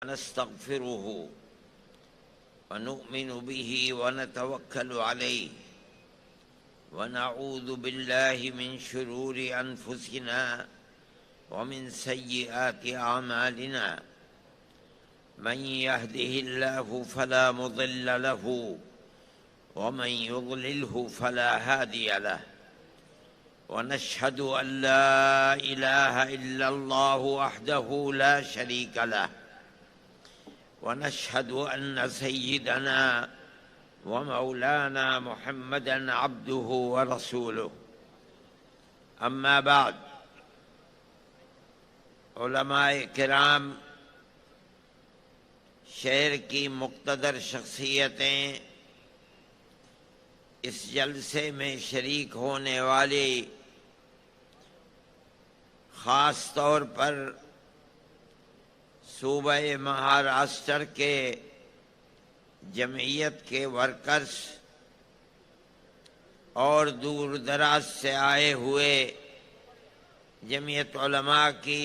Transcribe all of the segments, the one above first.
نستغفره ونؤمن به ونتوكل عليه ونعوذ بالله من شرور أنفسنا ومن سيئات أعمالنا من يهده الله فلا مضل له ومن يضلله فلا هادي له ونشهد أن لا إله إلا الله وحده لا شريك له ونشهد أن سيدنا ومولانا محمدًا عبده ورسوله أما بعد علماء کرام، شہر کی مقتدر شخصیتیں، اس جلسے میں شریک ہونے والے، خاص طور پر صوبہ مہاراشٹر کے جمعیت کے ورکرز اور دور دراز سے آئے ہوئے جمعیت علماء کی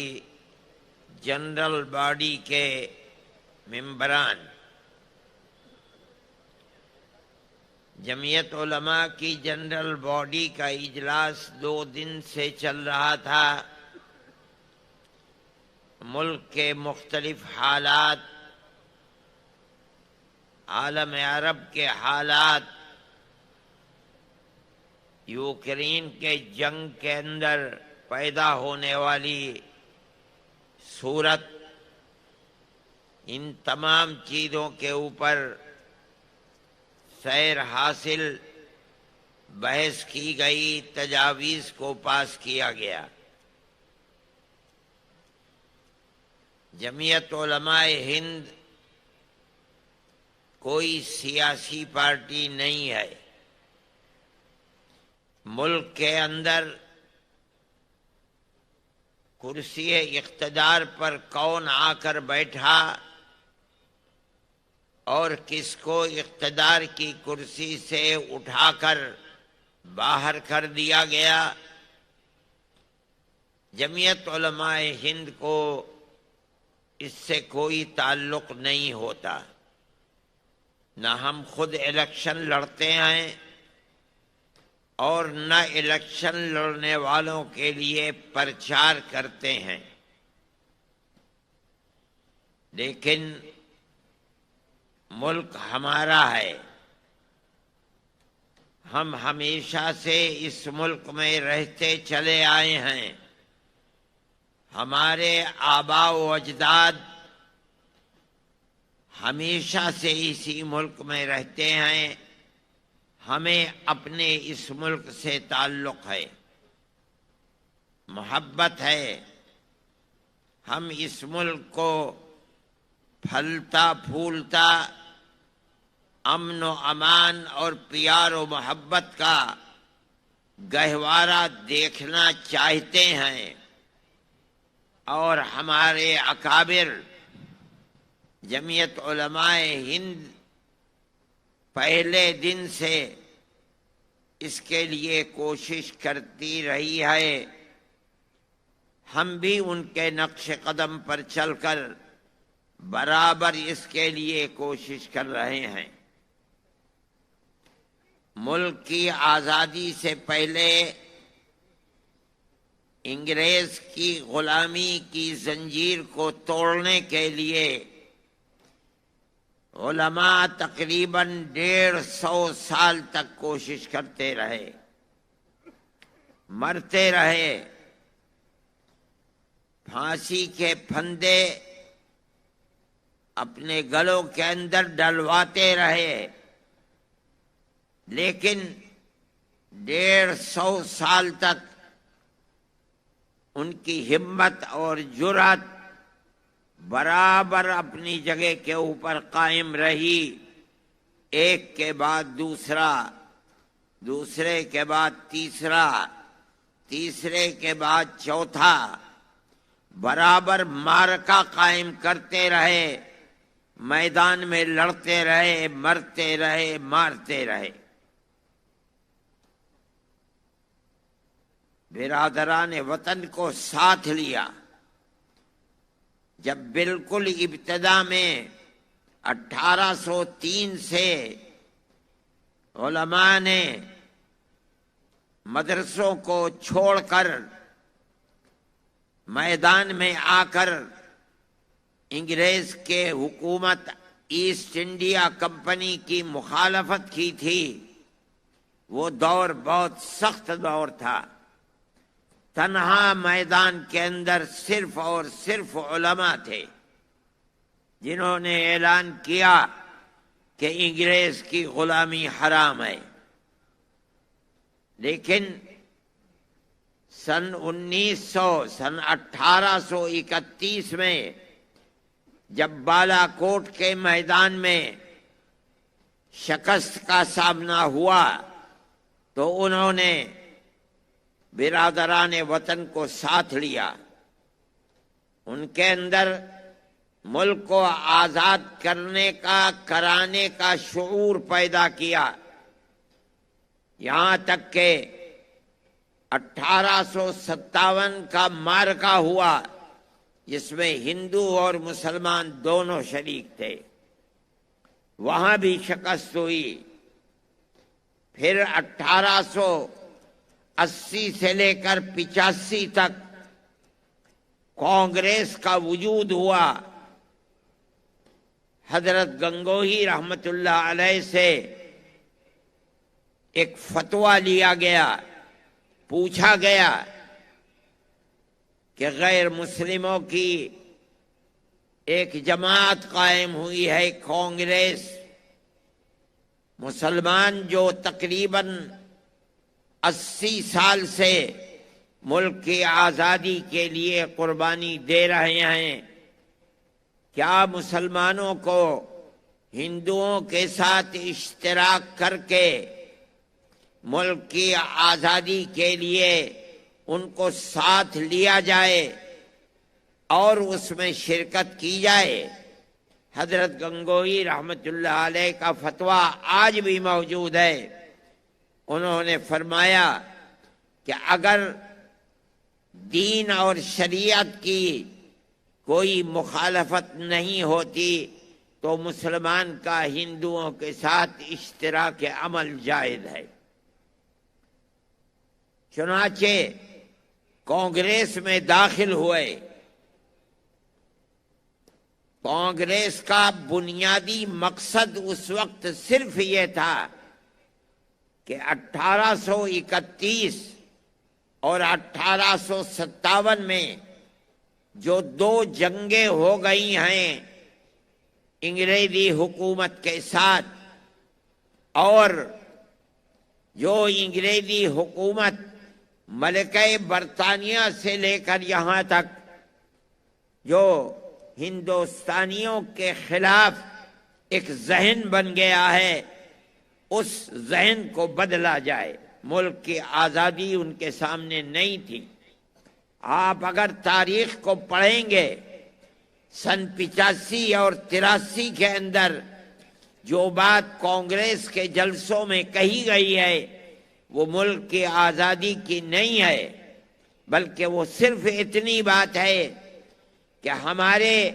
جنرل باڈی کے ممبران، جمعیت علماء کی جنرل باڈی کا اجلاس 2 دن سے چل رہا تھا۔ ملک کے مختلف حالات، عالم عرب کے حالات، یوکرین کے جنگ کے اندر پیدا ہونے والی صورت، ان تمام چیزوں کے اوپر سیر حاصل، بحث کی گئی، تجاویز کو پاس کیا گیا۔ جمعیت علماء ہند کوئی سیاسی پارٹی نہیں ہے۔ ملک کے اندر کرسی اقتدار پر کون آ کر بیٹھا اور کس کو اقتدار کی کرسی سے اٹھا کر باہر کر دیا گیا، جمعیت علماء ہند کو اس سے کوئی تعلق نہیں ہوتا۔ نہ ہم خود الیکشن لڑتے ہیں اور نہ الیکشن لڑنے والوں کے لیے پرچار کرتے ہیں، لیکن ملک ہمارا ہے۔ ہم ہمیشہ سے اس ملک میں رہتے چلے آئے ہیں۔ ہمارے آباء و اجداد ہمیشہ سے اسی ملک میں رہتے ہیں۔ ہمیں اپنے اس ملک سے تعلق ہے، محبت ہے۔ ہم اس ملک کو پھلتا پھولتا امن و امان اور پیار و محبت کا گہوارہ دیکھنا چاہتے ہیں، اور ہمارے اکابر جمعیت علماء ہند پہلے دن سے اس کے لیے کوشش کرتی رہی ہے۔ ہم بھی ان کے نقش قدم پر چل کر برابر اس کے لیے کوشش کر رہے ہیں۔ ملک کی آزادی سے پہلے انگریز کی غلامی کی زنجیر کو توڑنے کے لیے علماء تقریباً 150 سال تک کوشش کرتے رہے، مرتے رہے، پھانسی کے پھندے اپنے گلوں کے اندر ڈلواتے رہے، لیکن 150 سال تک ان کی ہمت اور جرأت برابر اپنی جگہ کے اوپر قائم رہی۔ ایک کے بعد دوسرا، دوسرے کے بعد تیسرا، تیسرے کے بعد چوتھا، برابر معرکہ قائم کرتے رہے، میدان میں لڑتے رہے، مرتے رہے، مارتے رہے۔ برادران وطن کو ساتھ لیا۔ جب بالکل ابتدا میں 1803 سے علماء نے مدرسوں کو چھوڑ کر میدان میں آ کر انگریز کے حکومت ایسٹ انڈیا کمپنی کی مخالفت کی تھی، وہ دور بہت سخت دور تھا۔ تنہا میدان کے اندر صرف اور صرف علماء تھے جنہوں نے اعلان کیا کہ انگریز کی غلامی حرام ہے۔ لیکن سن 1831 میں جب بالا کوٹ کے میدان میں شکست کا سامنا ہوا تو انہوں نے برادران وطن کو ساتھ لیا، ان کے اندر ملک کو آزاد کرانے کا شعور پیدا کیا، یہاں تک کہ 1857 کا معرکہ ہوا جس میں ہندو اور مسلمان دونوں شریک تھے، وہاں بھی شکست ہوئی۔ پھر 1880 سے لے کر 85 تک کانگریس کا وجود ہوا۔ حضرت گنگوہی رحمت اللہ علیہ سے ایک فتویٰ لیا گیا، پوچھا گیا کہ غیر مسلموں کی ایک جماعت قائم ہوئی ہے کانگریس، مسلمان جو تقریباً 80 سال سے ملک کی آزادی کے لیے قربانی دے رہے ہیں، کیا مسلمانوں کو ہندوؤں کے ساتھ اشتراک کر کے ملک کی آزادی کے لیے ان کو ساتھ لیا جائے اور اس میں شرکت کی جائے؟ حضرت گنگوہی رحمت اللہ علیہ کا فتویٰ آج بھی موجود ہے۔ انہوں نے فرمایا کہ اگر دین اور شریعت کی کوئی مخالفت نہیں ہوتی تو مسلمان کا ہندوؤں کے ساتھ اشتراک عمل جائز ہے۔ چنانچہ کانگریس میں داخل ہوئے۔ کانگریس کا بنیادی مقصد اس وقت صرف یہ تھا کہ 1831 اور 1857 میں جو دو جنگیں ہو گئی ہیں انگریزی حکومت کے ساتھ، اور جو انگریزی حکومت ملکہ برطانیہ سے لے کر یہاں تک جو ہندوستانیوں کے خلاف ایک ذہن بن گیا ہے، اس ذہن کو بدلا جائے۔ ملک کی آزادی ان کے سامنے نہیں تھی۔ آپ اگر تاریخ کو پڑھیں گے، سن 85 اور 83 کے اندر جو بات کانگریس کے جلسوں میں کہی گئی ہے وہ ملک کی آزادی کی نہیں ہے، بلکہ وہ صرف اتنی بات ہے کہ ہمارے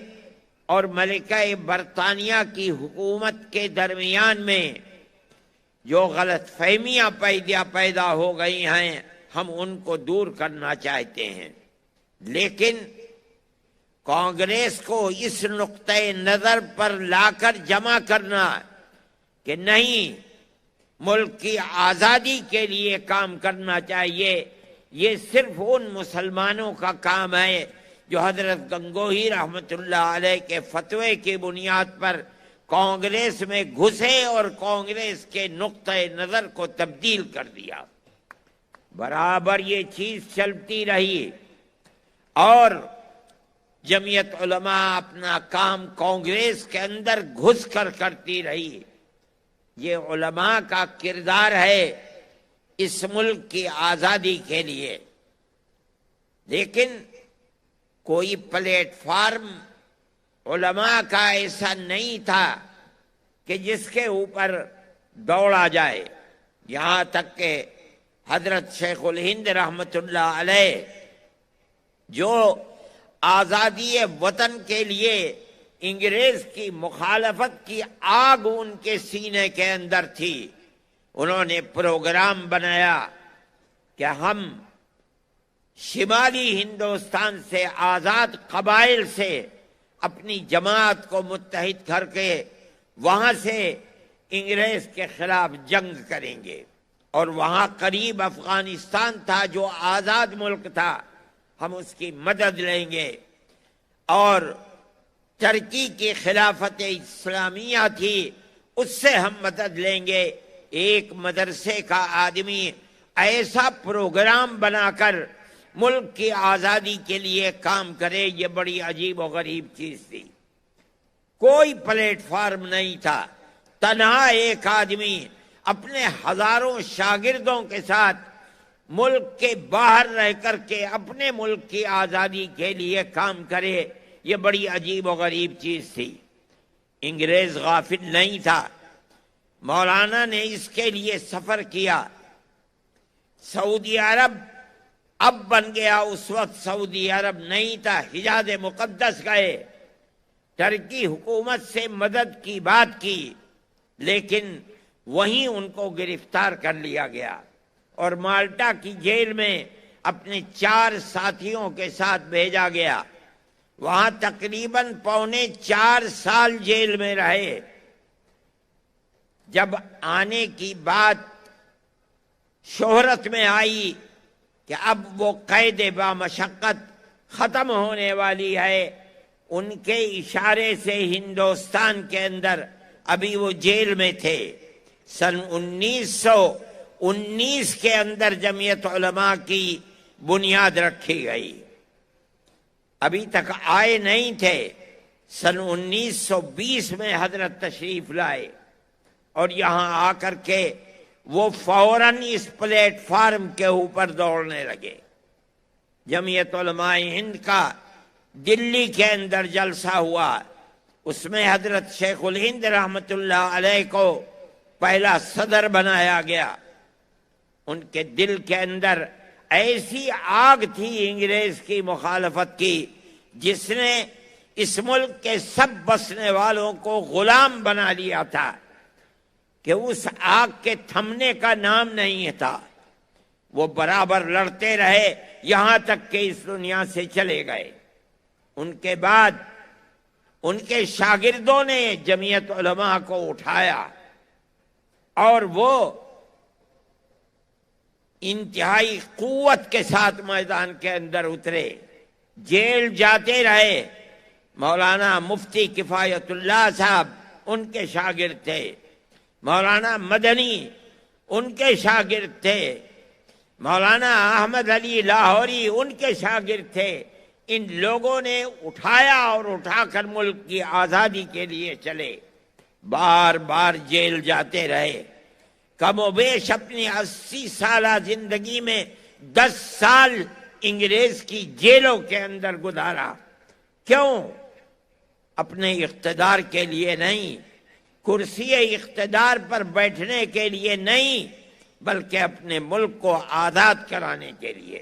اور ملکہ برطانیہ کی حکومت کے درمیان میں جو غلط فہمیاں پیدا ہو گئی ہیں ہم ان کو دور کرنا چاہتے ہیں۔ لیکن کانگریس کو اس نقطۂ نظر پر لا کر جمع کرنا کہ نہیں، ملک کی آزادی کے لیے کام کرنا چاہیے، یہ صرف ان مسلمانوں کا کام ہے جو حضرت گنگوہی رحمت اللہ علیہ کے فتوے کی بنیاد پر کانگریس میں گھسے اور کانگریس کے نقطۂ نظر کو تبدیل کر دیا۔ برابر یہ چیز چلتی رہی اور جمعیت علماء اپنا کام کانگریس کے اندر گھس کر کرتی رہی۔ یہ علماء کا کردار ہے اس ملک کی آزادی کے لیے۔ لیکن کوئی پلیٹ فارم علماء کا ایسا نہیں تھا کہ جس کے اوپر دوڑا جائے، یہاں تک کہ حضرت شیخ الہند رحمت اللہ علیہ جو آزادی وطن کے لیے انگریز کی مخالفت کی آگ ان کے سینے کے اندر تھی، انہوں نے پروگرام بنایا کہ ہم شمالی ہندوستان سے آزاد قبائل سے اپنی جماعت کو متحد کر کے وہاں سے انگریز کے خلاف جنگ کریں گے، اور وہاں قریب افغانستان تھا جو آزاد ملک تھا، ہم اس کی مدد لیں گے، اور ترکی کی خلافت اسلامیہ تھی اس سے ہم مدد لیں گے۔ ایک مدرسے کا آدمی ایسا پروگرام بنا کر ملک کی آزادی کے لیے کام کرے، یہ بڑی عجیب و غریب چیز تھی۔ کوئی پلیٹ فارم نہیں تھا، تنہا ایک آدمی اپنے ہزاروں شاگردوں کے ساتھ ملک کے باہر رہ کر کے اپنے ملک کی آزادی کے لیے کام کرے، یہ بڑی عجیب و غریب چیز تھی۔ انگریز غافل نہیں تھا، مولانا نے اس کے لیے سفر کیا۔ سعودی عرب اب بن گیا، اس وقت سعودی عرب نہیں تھا، حجاز مقدس گئے، ترکی حکومت سے مدد کی بات کی، لیکن وہیں ان کو گرفتار کر لیا گیا اور مالٹا کی جیل میں اپنے 4 ساتھیوں کے ساتھ بھیجا گیا۔ وہاں تقریباً 4.25 سال جیل میں رہے۔ جب آنے کی بات شہرت میں آئی کہ اب وہ قید بامشقت ختم ہونے والی ہے، ان کے اشارے سے ہندوستان کے اندر، ابھی وہ جیل میں تھے، سن 1919 کے اندر جمعیت علماء کی بنیاد رکھی گئی، ابھی تک آئے نہیں تھے۔ سن 1920 میں حضرت تشریف لائے اور یہاں آ کر کے وہ فوراً اس پلیٹ فارم کے اوپر دوڑنے لگے۔ جمعیت علماء ہند کا دلی کے اندر جلسہ ہوا، اس میں حضرت شیخ الہند رحمت اللہ علیہ کو پہلا صدر بنایا گیا۔ ان کے دل کے اندر ایسی آگ تھی انگریز کی مخالفت کی، جس نے اس ملک کے سب بسنے والوں کو غلام بنا لیا تھا، کہ اس آگ کے تھمنے کا نام نہیں تھا۔ وہ برابر لڑتے رہے یہاں تک کہ اس دنیا سے چلے گئے۔ ان کے بعد ان کے شاگردوں نے جمعیت علماء کو اٹھایا اور وہ انتہائی قوت کے ساتھ میدان کے اندر اترے، جیل جاتے رہے۔ مولانا مفتی کفایت اللہ صاحب ان کے شاگرد تھے، مولانا مدنی ان کے شاگرد تھے، مولانا احمد علی لاہوری ان کے شاگرد تھے۔ ان لوگوں نے اٹھایا اور اٹھا کر ملک کی آزادی کے لیے چلے، بار بار جیل جاتے رہے۔ کم و بیش اپنی 80 سالہ زندگی میں 10 سال انگریز کی جیلوں کے اندر گزارا۔ کیوں؟ اپنے اقتدار کے لیے نہیں، کرسی اقتدار پر بیٹھنے کے لیے نہیں، بلکہ اپنے ملک کو آزاد کرانے کے لیے۔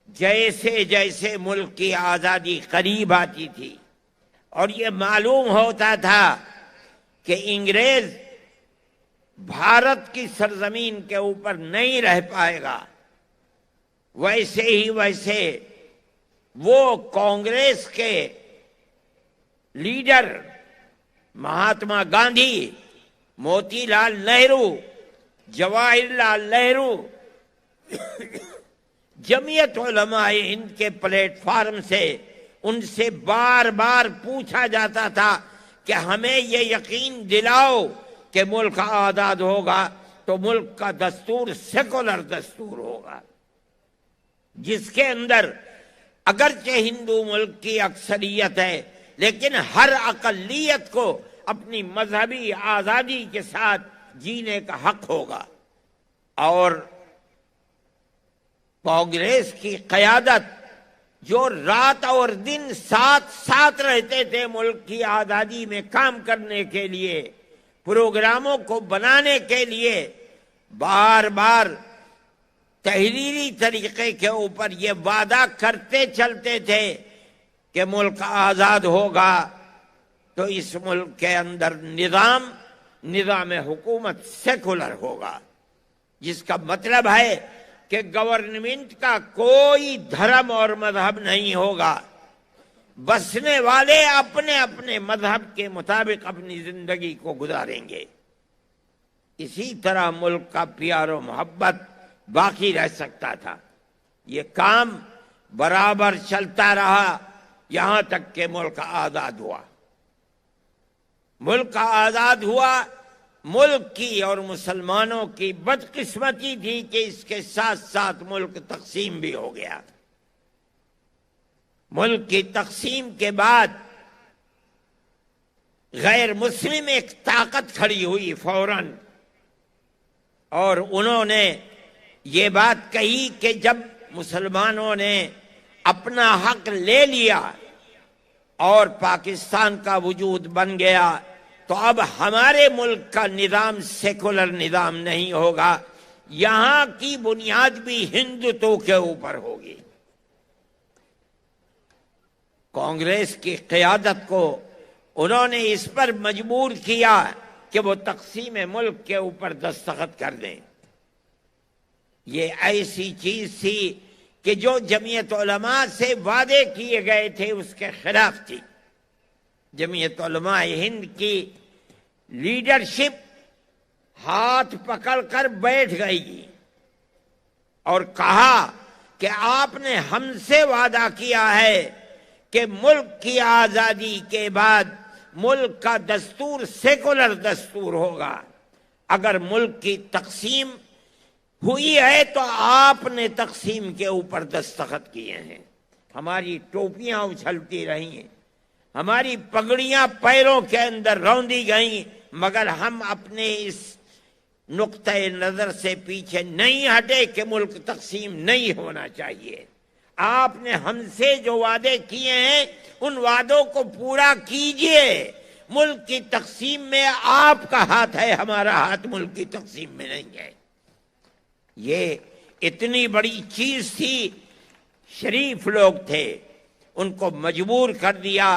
جیسے جیسے ملک کی آزادی قریب آتی تھی اور یہ معلوم ہوتا تھا کہ انگریز بھارت کی سرزمین کے اوپر نہیں رہ پائے گا، ویسے ہی ویسے وہ کانگریس کے لیڈر مہاتما گاندھی، موتی لال نہرو، جواہر لال نہرو، جمعیت علماء ہند کے پلیٹ فارم سے ان سے بار بار پوچھا جاتا تھا کہ ہمیں یہ یقین دلاؤ کہ ملک آزاد ہوگا تو ملک کا دستور سیکولر دستور ہوگا، جس کے اندر اگرچہ ہندو ملک کی اکثریت ہے لیکن ہر اقلیت کو اپنی مذہبی آزادی کے ساتھ جینے کا حق ہوگا۔ اور کانگریس کی قیادت جو رات اور دن ساتھ ساتھ رہتے تھے ملک کی آزادی میں کام کرنے کے لیے، پروگراموں کو بنانے کے لیے، بار بار تحریری طریقے کے اوپر یہ وعدہ کرتے چلتے تھے کہ ملک آزاد ہوگا تو اس ملک کے اندر نظام حکومت سیکولر ہوگا، جس کا مطلب ہے کہ گورنمنٹ کا کوئی دھرم اور مذہب نہیں ہوگا، بسنے والے اپنے اپنے مذہب کے مطابق اپنی زندگی کو گزاریں گے۔ اسی طرح ملک کا پیار و محبت باقی رہ سکتا تھا۔ یہ کام برابر چلتا رہا یہاں تک کہ ملک آزاد ہوا۔ ملک آزاد ہوا، ملک کی اور مسلمانوں کی بدقسمتی تھی کہ اس کے ساتھ ساتھ ملک تقسیم بھی ہو گیا۔ ملک کی تقسیم کے بعد غیر مسلم ایک طاقت کھڑی ہوئی فوراً، اور انہوں نے یہ بات کہی کہ جب مسلمانوں نے اپنا حق لے لیا اور پاکستان کا وجود بن گیا تو اب ہمارے ملک کا نظام سیکولر نظام نہیں ہوگا، یہاں کی بنیاد بھی ہندوتو کے اوپر ہوگی۔ کانگریس کی قیادت کو انہوں نے اس پر مجبور کیا کہ وہ تقسیم ملک کے اوپر دستخط کر دیں۔ یہ ایسی چیز تھی کہ جو جمعیت علماء سے وعدے کیے گئے تھے اس کے خلاف تھی۔ جمعیت علماء ہند کی لیڈرشپ ہاتھ پکڑ کر بیٹھ گئی اور کہا کہ آپ نے ہم سے وعدہ کیا ہے کہ ملک کی آزادی کے بعد ملک کا دستور سیکولر دستور ہوگا، اگر ملک کی تقسیم ہوئی ہے تو آپ نے تقسیم کے اوپر دستخط کیے ہیں۔ ہماری ٹوپیاں اچھلتی رہی ہیں، ہماری پگڑیاں پیروں کے اندر روندی گئیں، مگر ہم اپنے اس نقطۂ نظر سے پیچھے نہیں ہٹے کہ ملک تقسیم نہیں ہونا چاہیے۔ آپ نے ہم سے جو وعدے کیے ہیں ان وعدوں کو پورا کیجئے۔ ملک کی تقسیم میں آپ کا ہاتھ ہے، ہمارا ہاتھ ملک کی تقسیم میں نہیں ہے۔ یہ اتنی بڑی چیز تھی، شریف لوگ تھے، ان کو مجبور کر دیا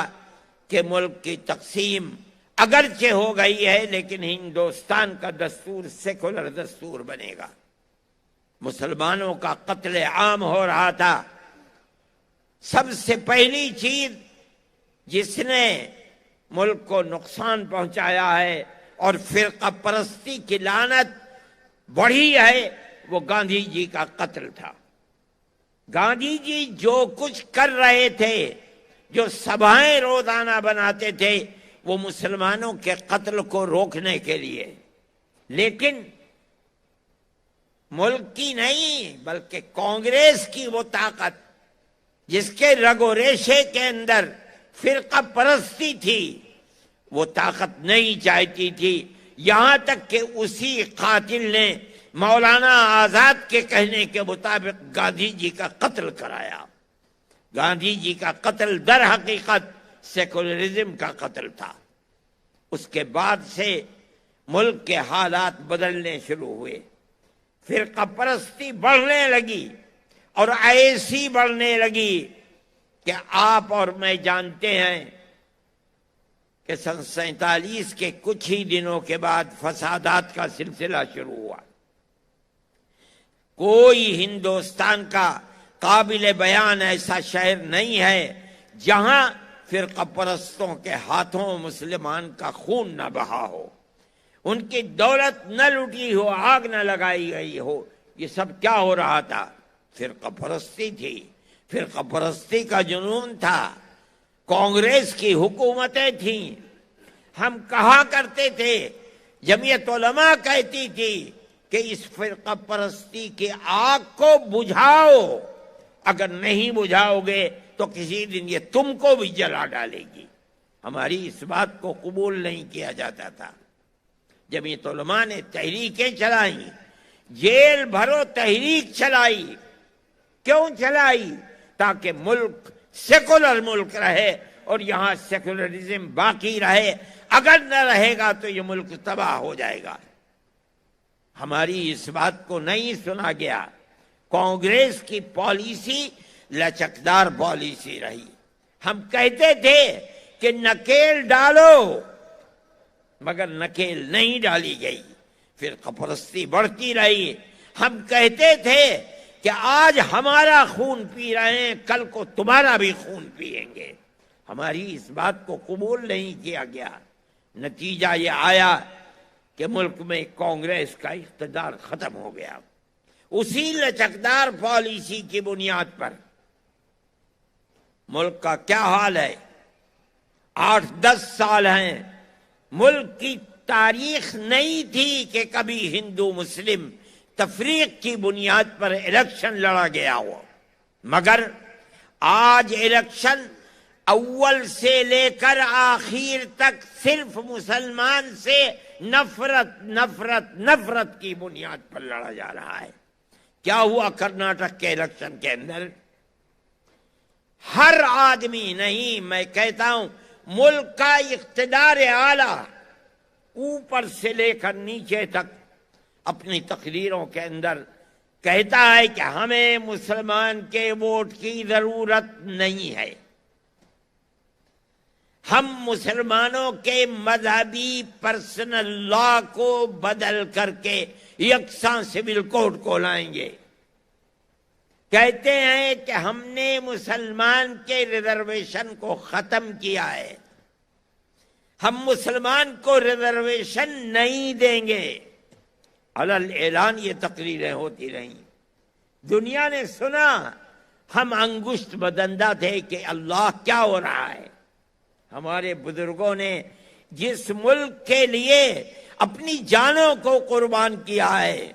کہ ملک کی تقسیم اگرچہ ہو گئی ہے لیکن ہندوستان کا دستور سیکولر دستور بنے گا۔ مسلمانوں کا قتل عام ہو رہا تھا۔ سب سے پہلی چیز جس نے ملک کو نقصان پہنچایا ہے اور فرقہ پرستی کی لعنت بڑھی ہے وہ گاندھی جی کا قتل تھا۔ گاندھی جی جو کچھ کر رہے تھے، جو سبھائیں روزانہ بناتے تھے، وہ مسلمانوں کے قتل کو روکنے کے لیے، لیکن ملک کی نہیں بلکہ کانگریس کی وہ طاقت جس کے رگ و ریشے کے اندر فرقہ پرستی تھی، وہ طاقت نہیں چاہتی تھی، یہاں تک کہ اسی قاتل نے مولانا آزاد کے کہنے کے مطابق گاندھی جی کا قتل کرایا۔ گاندھی جی کا قتل در حقیقت سیکولرزم کا قتل تھا۔ اس کے بعد سے ملک کے حالات بدلنے شروع ہوئے، فرقہ پرستی بڑھنے لگی اور ایسی بڑھنے لگی کہ آپ اور میں جانتے ہیں کہ سن 47 کے کچھ ہی دنوں کے بعد فسادات کا سلسلہ شروع ہوا۔ کوئی ہندوستان کا قابل بیان ایسا شہر نہیں ہے جہاں فرقہ پرستوں کے ہاتھوں مسلمان کا خون نہ بہا ہو، ان کی دولت نہ لوٹی ہو، آگ نہ لگائی گئی ہو۔ یہ سب کیا ہو رہا تھا؟ فرقہ پرستی تھی، فرقہ پرستی کا جنون تھا، کانگریس کی حکومتیں تھیں۔ ہم کہا کرتے تھے، جمعیت علماء کہتی تھی کہ اس فرقہ پرستی کی آگ کو بجھاؤ، اگر نہیں بجھاؤ گے تو کسی دن یہ تم کو بھی جلا ڈالے گی۔ ہماری اس بات کو قبول نہیں کیا جاتا تھا۔ جمعیت علماء نے تحریکیں چلائیں، جیل بھرو تحریک چلائی۔ کیوں چلائی؟ تاکہ ملک سیکولر ملک رہے اور یہاں سیکولرزم باقی رہے، اگر نہ رہے گا تو یہ ملک تباہ ہو جائے گا۔ ہماری اس بات کو نہیں سنا گیا، کانگریس کی پالیسی لچکدار پالیسی رہی. ہم کہتے تھے کہ نکیل ڈالو، مگر نکیل نہیں ڈالی گئی، فرقہ پرستی بڑھتی رہی. ہم کہتے تھے کہ آج ہمارا خون پی رہے ہیں، کل کو تمہارا بھی خون پیئیں گے. ہماری اس بات کو قبول نہیں کیا گیا. نتیجہ یہ آیا کہ ملک میں کانگریس کا اقتدار ختم ہو گیا. اسی لچکدار پالیسی کی بنیاد پر ملک کا کیا حال ہے. 8-10 سال ہیں، ملک کی تاریخ نہیں تھی کہ کبھی ہندو مسلم تفریق کی بنیاد پر الیکشن لڑا گیا ہو، مگر آج الیکشن اول سے لے کر آخر تک صرف مسلمان سے نفرت نفرت نفرت کی بنیاد پر لڑا جا رہا ہے. کیا ہوا کرناٹک کے الیکشن کے اندر؟ ہر آدمی نہیں، میں کہتا ہوں ملک کا اقتدار اعلیٰ اوپر سے لے کر نیچے تک اپنی تقریروں کے اندر کہتا ہے کہ ہمیں مسلمان کے ووٹ کی ضرورت نہیں ہے. ہم مسلمانوں کے مذہبی پرسنل لا کو بدل کر کے یکساں سول کوڈ کو لائیں گے. کہتے ہیں کہ ہم نے مسلمان کے ریزرویشن کو ختم کیا ہے، ہم مسلمان کو ریزرویشن نہیں دیں گے. علل اعلان یہ تقریریں ہوتی رہیں. دنیا نے سنا، ہم انگشت بدندہ تھے کہ اللہ کیا ہو رہا ہے. ہمارے بزرگوں نے جس ملک کے لیے اپنی جانوں کو قربان کیا ہے،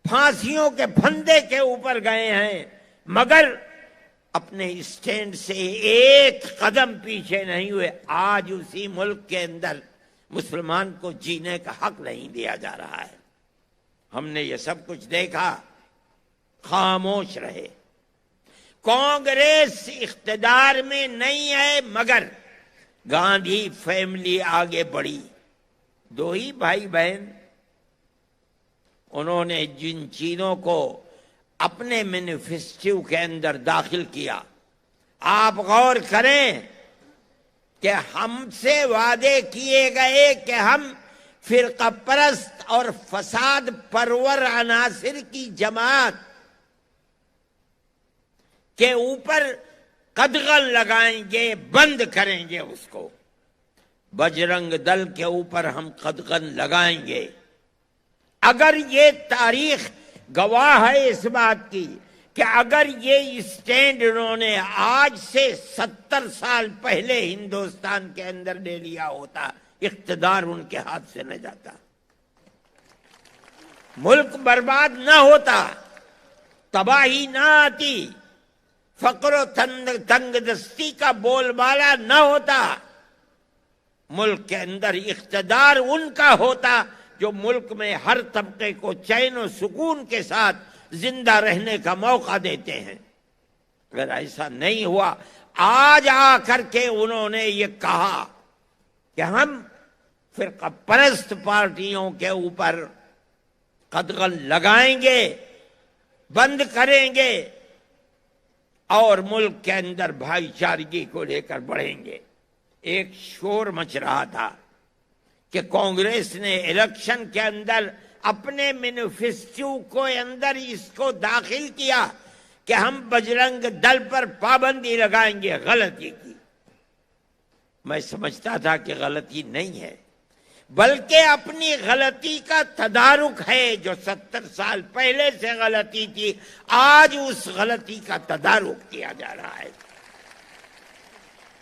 پھانسیوں کے پھندے کے اوپر گئے ہیں، مگر اپنے اسٹینڈ سے ایک قدم پیچھے نہیں ہوئے. آج اسی ملک کے اندر مسلمان کو جینے کا حق نہیں دیا جا رہا ہے. ہم نے یہ سب کچھ دیکھا، خاموش رہے. کانگریس اقتدار میں نہیں ہے، مگر گاندھی فیملی آگے بڑھی. 2 ہی بھائی بہن، انہوں نے جن چیزوں کو اپنے مینیفیسٹو کے اندر داخل کیا، آپ غور کریں کہ ہم سے وعدے کیے گئے کہ ہم فرقہ پرست اور فساد پرور عناصر کی جماعت کے اوپر قدغن لگائیں گے، بند کریں گے اس کو. بجرنگ دل کے اوپر ہم قدغن لگائیں گے. اگر یہ تاریخ گواہ ہے اس بات کی کہ اگر یہ اسٹینڈ انہوں نے آج سے 70 سال پہلے ہندوستان کے اندر لے لیا ہوتا، اقتدار ان کے ہاتھ سے نہ جاتا، ملک برباد نہ ہوتا، تباہی نہ آتی، فقر و تنگ دستی کا بول بالا نہ ہوتا. ملک کے اندر اقتدار ان کا ہوتا جو ملک میں ہر طبقے کو چین و سکون کے ساتھ زندہ رہنے کا موقع دیتے ہیں. اگر ایسا نہیں ہوا، آج آ کر کے انہوں نے یہ کہا کہ ہم فرقہ پرست پارٹیوں کے اوپر قدغن لگائیں گے، بند کریں گے اور ملک کے اندر بھائی چارگی کو لے کر بڑھیں گے. ایک شور مچ رہا تھا کہ کانگریس نے الیکشن کے اندر اپنے مینیفیسٹو کو اندر اس کو داخل کیا کہ ہم بجرنگ دل پر پابندی لگائیں گے. غلطی کی. میں سمجھتا تھا کہ غلطی نہیں ہے، بلکہ اپنی غلطی کا تدارک ہے. جو 70 سال پہلے سے غلطی تھی، آج اس غلطی کا تدارک کیا جا رہا ہے.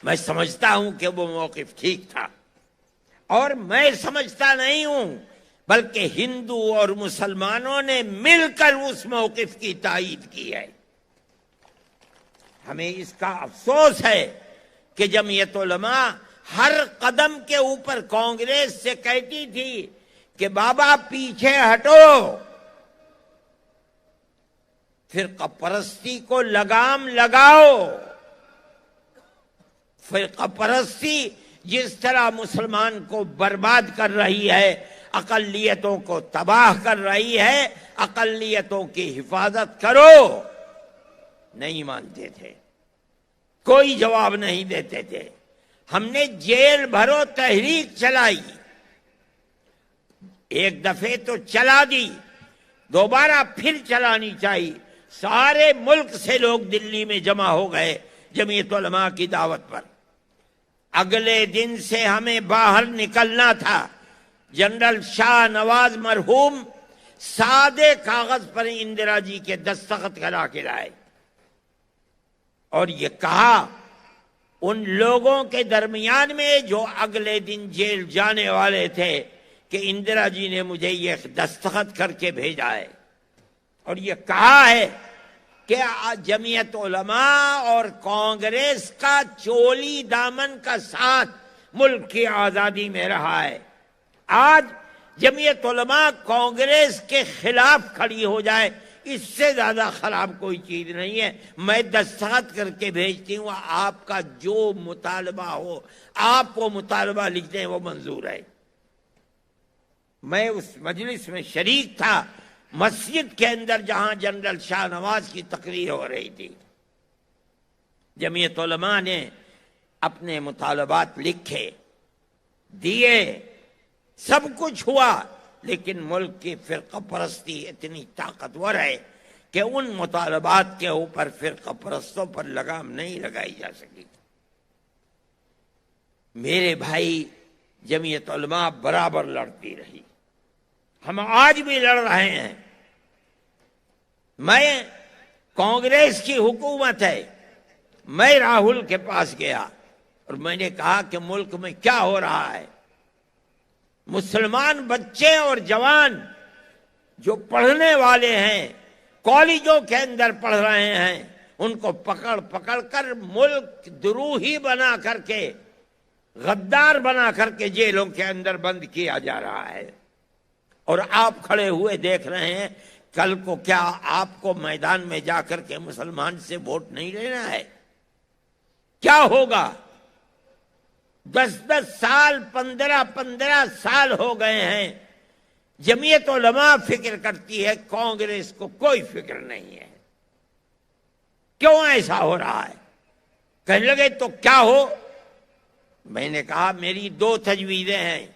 میں سمجھتا ہوں کہ وہ موقف ٹھیک تھا، اور میں سمجھتا نہیں ہوں بلکہ ہندو اور مسلمانوں نے مل کر اس موقف کی تائید کی ہے. ہمیں اس کا افسوس ہے کہ جمعیت علماء ہر قدم کے اوپر کانگریس سے کہتی تھی کہ بابا پیچھے ہٹو، فرقہ پرستی کو لگام لگاؤ. فرقہ پرستی جس طرح مسلمان کو برباد کر رہی ہے، اقلیتوں کو تباہ کر رہی ہے، اقلیتوں کی حفاظت کرو، نہیں مانتے تھے، کوئی جواب نہیں دیتے تھے۔ ہم نے جیل بھرو تحریک چلائی، ایک دفعے تو چلا دی، دوبارہ پھر چلانی چاہیے۔ سارے ملک سے لوگ دلی میں جمع ہو گئے جمعیت علماء کی دعوت پر۔ اگلے دن سے ہمیں باہر نکلنا تھا۔ جنرل شاہ نواز مرحوم سادے کاغذ پر اندرا جی کے دستخط کرا کے لائے اور یہ کہا ان لوگوں کے درمیان میں جو اگلے دن جیل جانے والے تھے کہ اندرا جی نے مجھے یہ دستخط کر کے بھیجا ہے اور یہ کہا ہے کہ جمعیت علماء اور کانگریس کا چولی دامن کا ساتھ ملک کی آزادی میں رہا ہے۔ آج جمعیت علماء کانگریس کے خلاف کھڑی ہو جائے، اس سے زیادہ خراب کوئی چیز نہیں ہے۔ میں دستخط کر کے بھیجتی ہوں، آپ کا جو مطالبہ ہو آپ وہ مطالبہ لکھ دیں، وہ منظور ہے۔ میں اس مجلس میں شریک تھا، مسجد کے اندر جہاں جنرل شاہ نواز کی تقریر ہو رہی تھی۔ جمعیت علماء نے اپنے مطالبات لکھے، دیے، سب کچھ ہوا، لیکن ملک کی فرقہ پرستی اتنی طاقتور ہے کہ ان مطالبات کے اوپر فرقہ پرستوں پر لگام نہیں لگائی جا سکی۔ میرے بھائی، جمعیت علماء برابر لڑتی رہی، ہم آج بھی لڑ رہے ہیں۔ میں کانگریس کی حکومت ہے، میں راہل کے پاس گیا اور میں نے کہا کہ ملک میں کیا ہو رہا ہے۔ مسلمان بچے اور جوان جو پڑھنے والے ہیں، کالجوں کے اندر پڑھ رہے ہیں، ان کو پکڑ پکڑ کر ملک دروہی بنا کر کے، غدار بنا کر کے جیلوں کے اندر بند کیا جا رہا ہے۔ اور آپ کھڑے ہوئے دیکھ رہے ہیں، کل کو کیا آپ کو میدان میں جا کر کے مسلمان سے ووٹ نہیں لینا ہے؟ کیا ہوگا؟ 10 سال 15 سال ہو گئے ہیں، جمعیت علماء فکر کرتی ہے، کانگریس کو کوئی فکر نہیں ہے۔ کیوں ایسا ہو رہا ہے؟ کہنے لگے تو کیا ہو؟ میں نے کہا میری 2 تجویزیں ہیں۔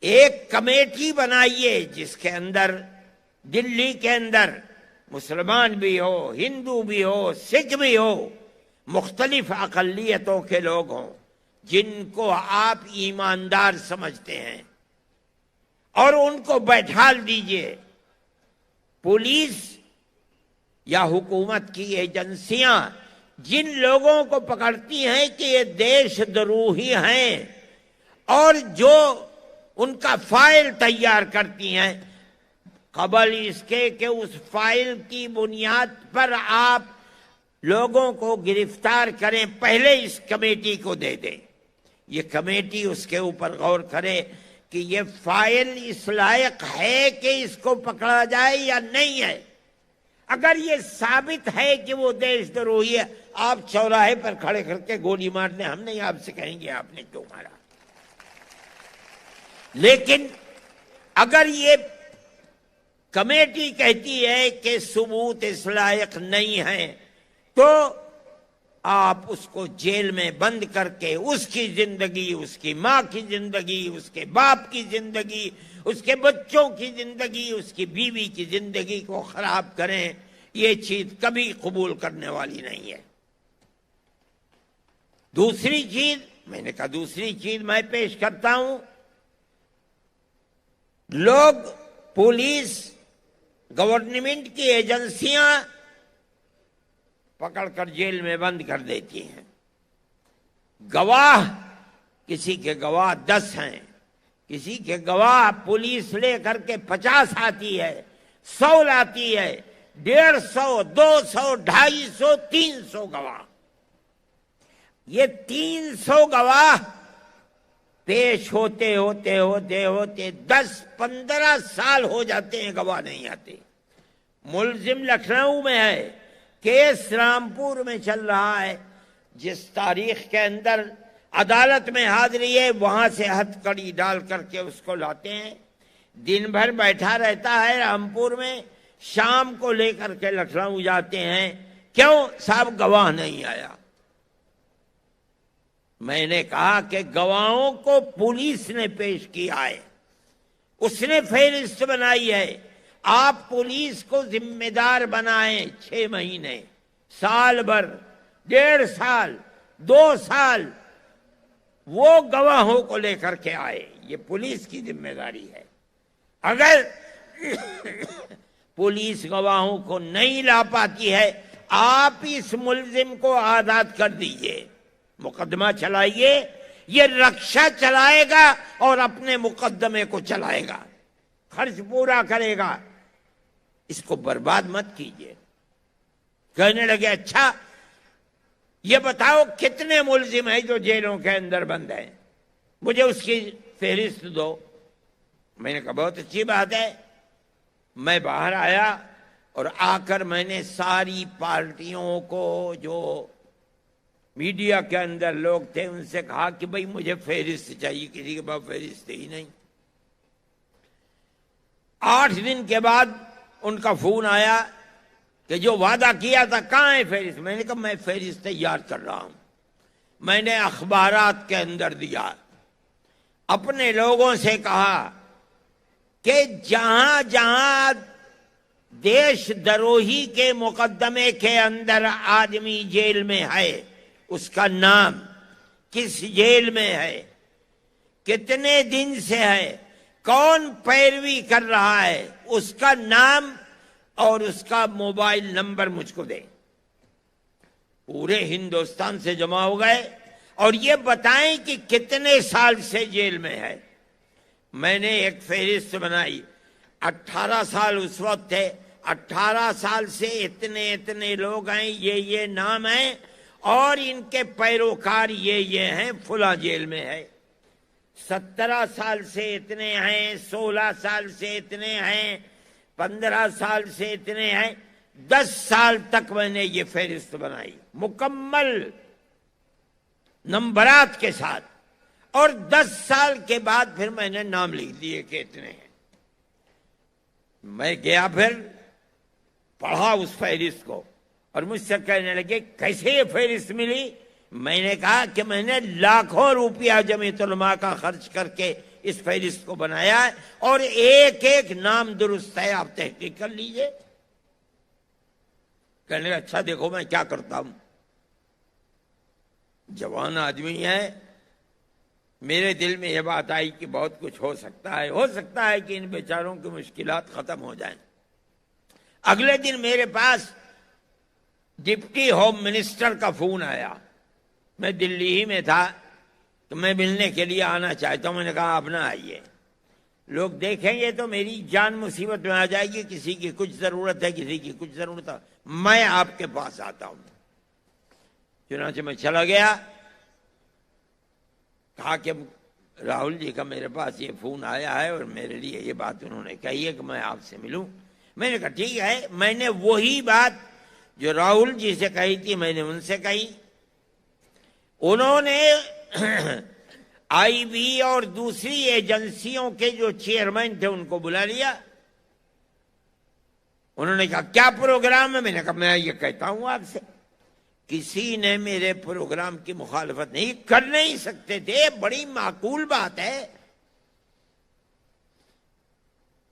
ایک کمیٹی بنائیے جس کے اندر دلی کے اندر مسلمان بھی ہو، ہندو بھی ہو، سکھ بھی ہو، مختلف اقلیتوں کے لوگ ہوں جن کو آپ ایماندار سمجھتے ہیں، اور ان کو بیٹھال دیجئے۔ پولیس یا حکومت کی ایجنسیاں جن لوگوں کو پکڑتی ہیں کہ یہ دیش دروہی ہیں اور جو ان کا فائل تیار کرتی ہیں، قبل اس کے کہ اس فائل کی بنیاد پر آپ لوگوں کو گرفتار کریں، پہلے اس کمیٹی کو دے دیں۔ یہ کمیٹی اس کے اوپر غور کرے کہ یہ فائل اس لائق ہے کہ اس کو پکڑا جائے یا نہیں ہے۔ اگر یہ ثابت ہے کہ وہ دیش دروہی ہے، آپ چوراہے پر کھڑے کر کے گولی مار دیں، ہم نہیں آپ سے کہیں گے آپ نے کیوں مارا۔ لیکن اگر یہ کمیٹی کہتی ہے کہ ثبوت اس لائق نہیں ہے، تو آپ اس کو جیل میں بند کر کے اس کی زندگی، اس کی ماں کی زندگی، اس کے باپ کی زندگی، اس کے بچوں کی زندگی، اس کی بیوی کی زندگی کو خراب کریں، یہ چیز کبھی قبول کرنے والی نہیں ہے۔ دوسری چیز، میں نے کہا دوسری چیز میں پیش کرتا ہوں، لوگ، پولیس، گورنمنٹ کی ایجنسیاں پکڑ کر جیل میں بند کر دیتی ہیں۔ گواہ، کسی کے گواہ 10 ہیں، کسی کے گواہ پولیس لے کر کے 50 آتی ہے، 100 لاتی ہے، 150، 200، 250، 300 گواہ۔ یہ 300 گواہ پیش ہوتے ہوتے 10-15 سال ہو جاتے ہیں، گواہ نہیں آتے۔ ملزم لکھنؤ میں ہے، کیس رامپور میں چل رہا ہے، جس تاریخ کے اندر عدالت میں حاضری ہے، وہاں سے ہتھ کڑی ڈال کر کے اس کو لاتے ہیں، دن بھر بیٹھا رہتا ہے رامپور میں، شام کو لے کر کے لکھنؤ جاتے ہیں، کیوں؟ صاحب گواہ نہیں آیا۔ میں نے کہا کہ گواہوں کو پولیس نے پیش کیا ہے، اس نے فہرست بنائی ہے، آپ پولیس کو ذمہ دار بنائیں، 6 مہینے، سال بھر، 1.5 سال، 2 سال وہ گواہوں کو لے کر کے آئے، یہ پولیس کی ذمہ داری ہے۔ اگر پولیس گواہوں کو نہیں لا پاتی ہے، آپ اس ملزم کو آزاد کر دیجئے، مقدمہ چلائیے، یہ رکشہ چلائے گا اور اپنے مقدمے کو چلائے گا، خرچ پورا کرے گا، اس کو برباد مت کیجئے۔ کہنے لگے اچھا یہ بتاؤ کتنے ملزم ہیں جو جیلوں کے اندر بند ہیں، مجھے اس کی فہرست دو۔ میں نے کہا بہت اچھی بات ہے۔ میں باہر آیا اور آ کر میں نے ساری پارٹیوں کو، جو میڈیا کے اندر لوگ تھے، ان سے کہا کہ بھئی مجھے فہرست چاہیے، کسی کے پاس فہرست ہی نہیں۔ 8 دن کے بعد ان کا فون آیا کہ جو وعدہ کیا تھا کہاں ہے فہرست؟ میں نے کہا میں فہرست تیار کر رہا ہوں۔ میں نے اخبارات کے اندر دیا، اپنے لوگوں سے کہا کہ جہاں جہاں دیش دروہی کے مقدمے کے اندر آدمی جیل میں ہے، اس کا نام، کس جیل میں ہے، کتنے دن سے ہے، کون پیروی کر رہا ہے، اس کا نام اور اس کا موبائل نمبر مجھ کو دیں۔ پورے ہندوستان سے جمع ہو گئے اور یہ بتائیں کہ کتنے سال سے جیل میں ہے۔ میں نے ایک فہرست بنائی، 18 سال اس وقت تھے، 18 سال سے اتنے اتنے لوگ ہیں، یہ نام ہیں، اور ان کے پیروکار یہ ہیں، فلاں جیل میں ہے۔ 17 سال سے اتنے ہیں، 16 سال سے اتنے ہیں، 15 سال سے اتنے ہیں، 10 سال تک میں نے یہ فہرست بنائی مکمل نمبرات کے ساتھ، اور 10 سال کے بعد پھر میں نے نام لکھ دیے کہ اتنے ہیں۔ میں گیا پھر پڑھا اس فہرست کو، اور مجھ سے کہنے لگے کیسے یہ فہرست ملی؟ میں نے کہا کہ میں نے لاکھوں روپیہ جمعیت علماء کا خرچ کر کے اس فہرست کو بنایا ہے، اور ایک ایک نام درست ہے، آپ تحقیق کر لیجئے۔ کہنے لگا اچھا دیکھو میں کیا کرتا ہوں۔ جوان آدمی ہے، میرے دل میں یہ بات آئی کہ بہت کچھ ہو سکتا ہے کہ ان بیچاروں کی مشکلات ختم ہو جائیں۔ اگلے دن میرے پاس ڈپٹی ہوم منسٹر کا فون آیا، میں دلی ہی میں تھا، تو میں ملنے کے لیے آنا چاہتا ہوں۔ میں نے کہا آپ نہ آئیے، لوگ دیکھیں گے تو میری جان مصیبت میں آ جائے گی، کسی کی کچھ ضرورت ہے، کسی کی کچھ ضرورت ہے، میں آپ کے پاس آتا ہوں۔ چنانچہ میں چلا گیا، کہا کہ راہل جی کا میرے پاس یہ فون آیا ہے اور میرے لیے یہ بات انہوں نے کہی ہے کہ میں آپ سے ملوں۔ میں نے کہا ٹھیک ہے۔ میں نے وہی بات جو راہل جی سے کہی تھی میں نے ان سے کہی۔ انہوں نے آئی بی اور دوسری ایجنسیوں کے جو چیئرمین تھے ان کو بلا لیا۔ انہوں نے کہا کیا پروگرام ہے؟ میں نے کہا میں یہ کہتا ہوں آپ سے، کسی نے میرے پروگرام کی مخالفت نہیں کر نہیں سکتے تھے، بڑی معقول بات ہے۔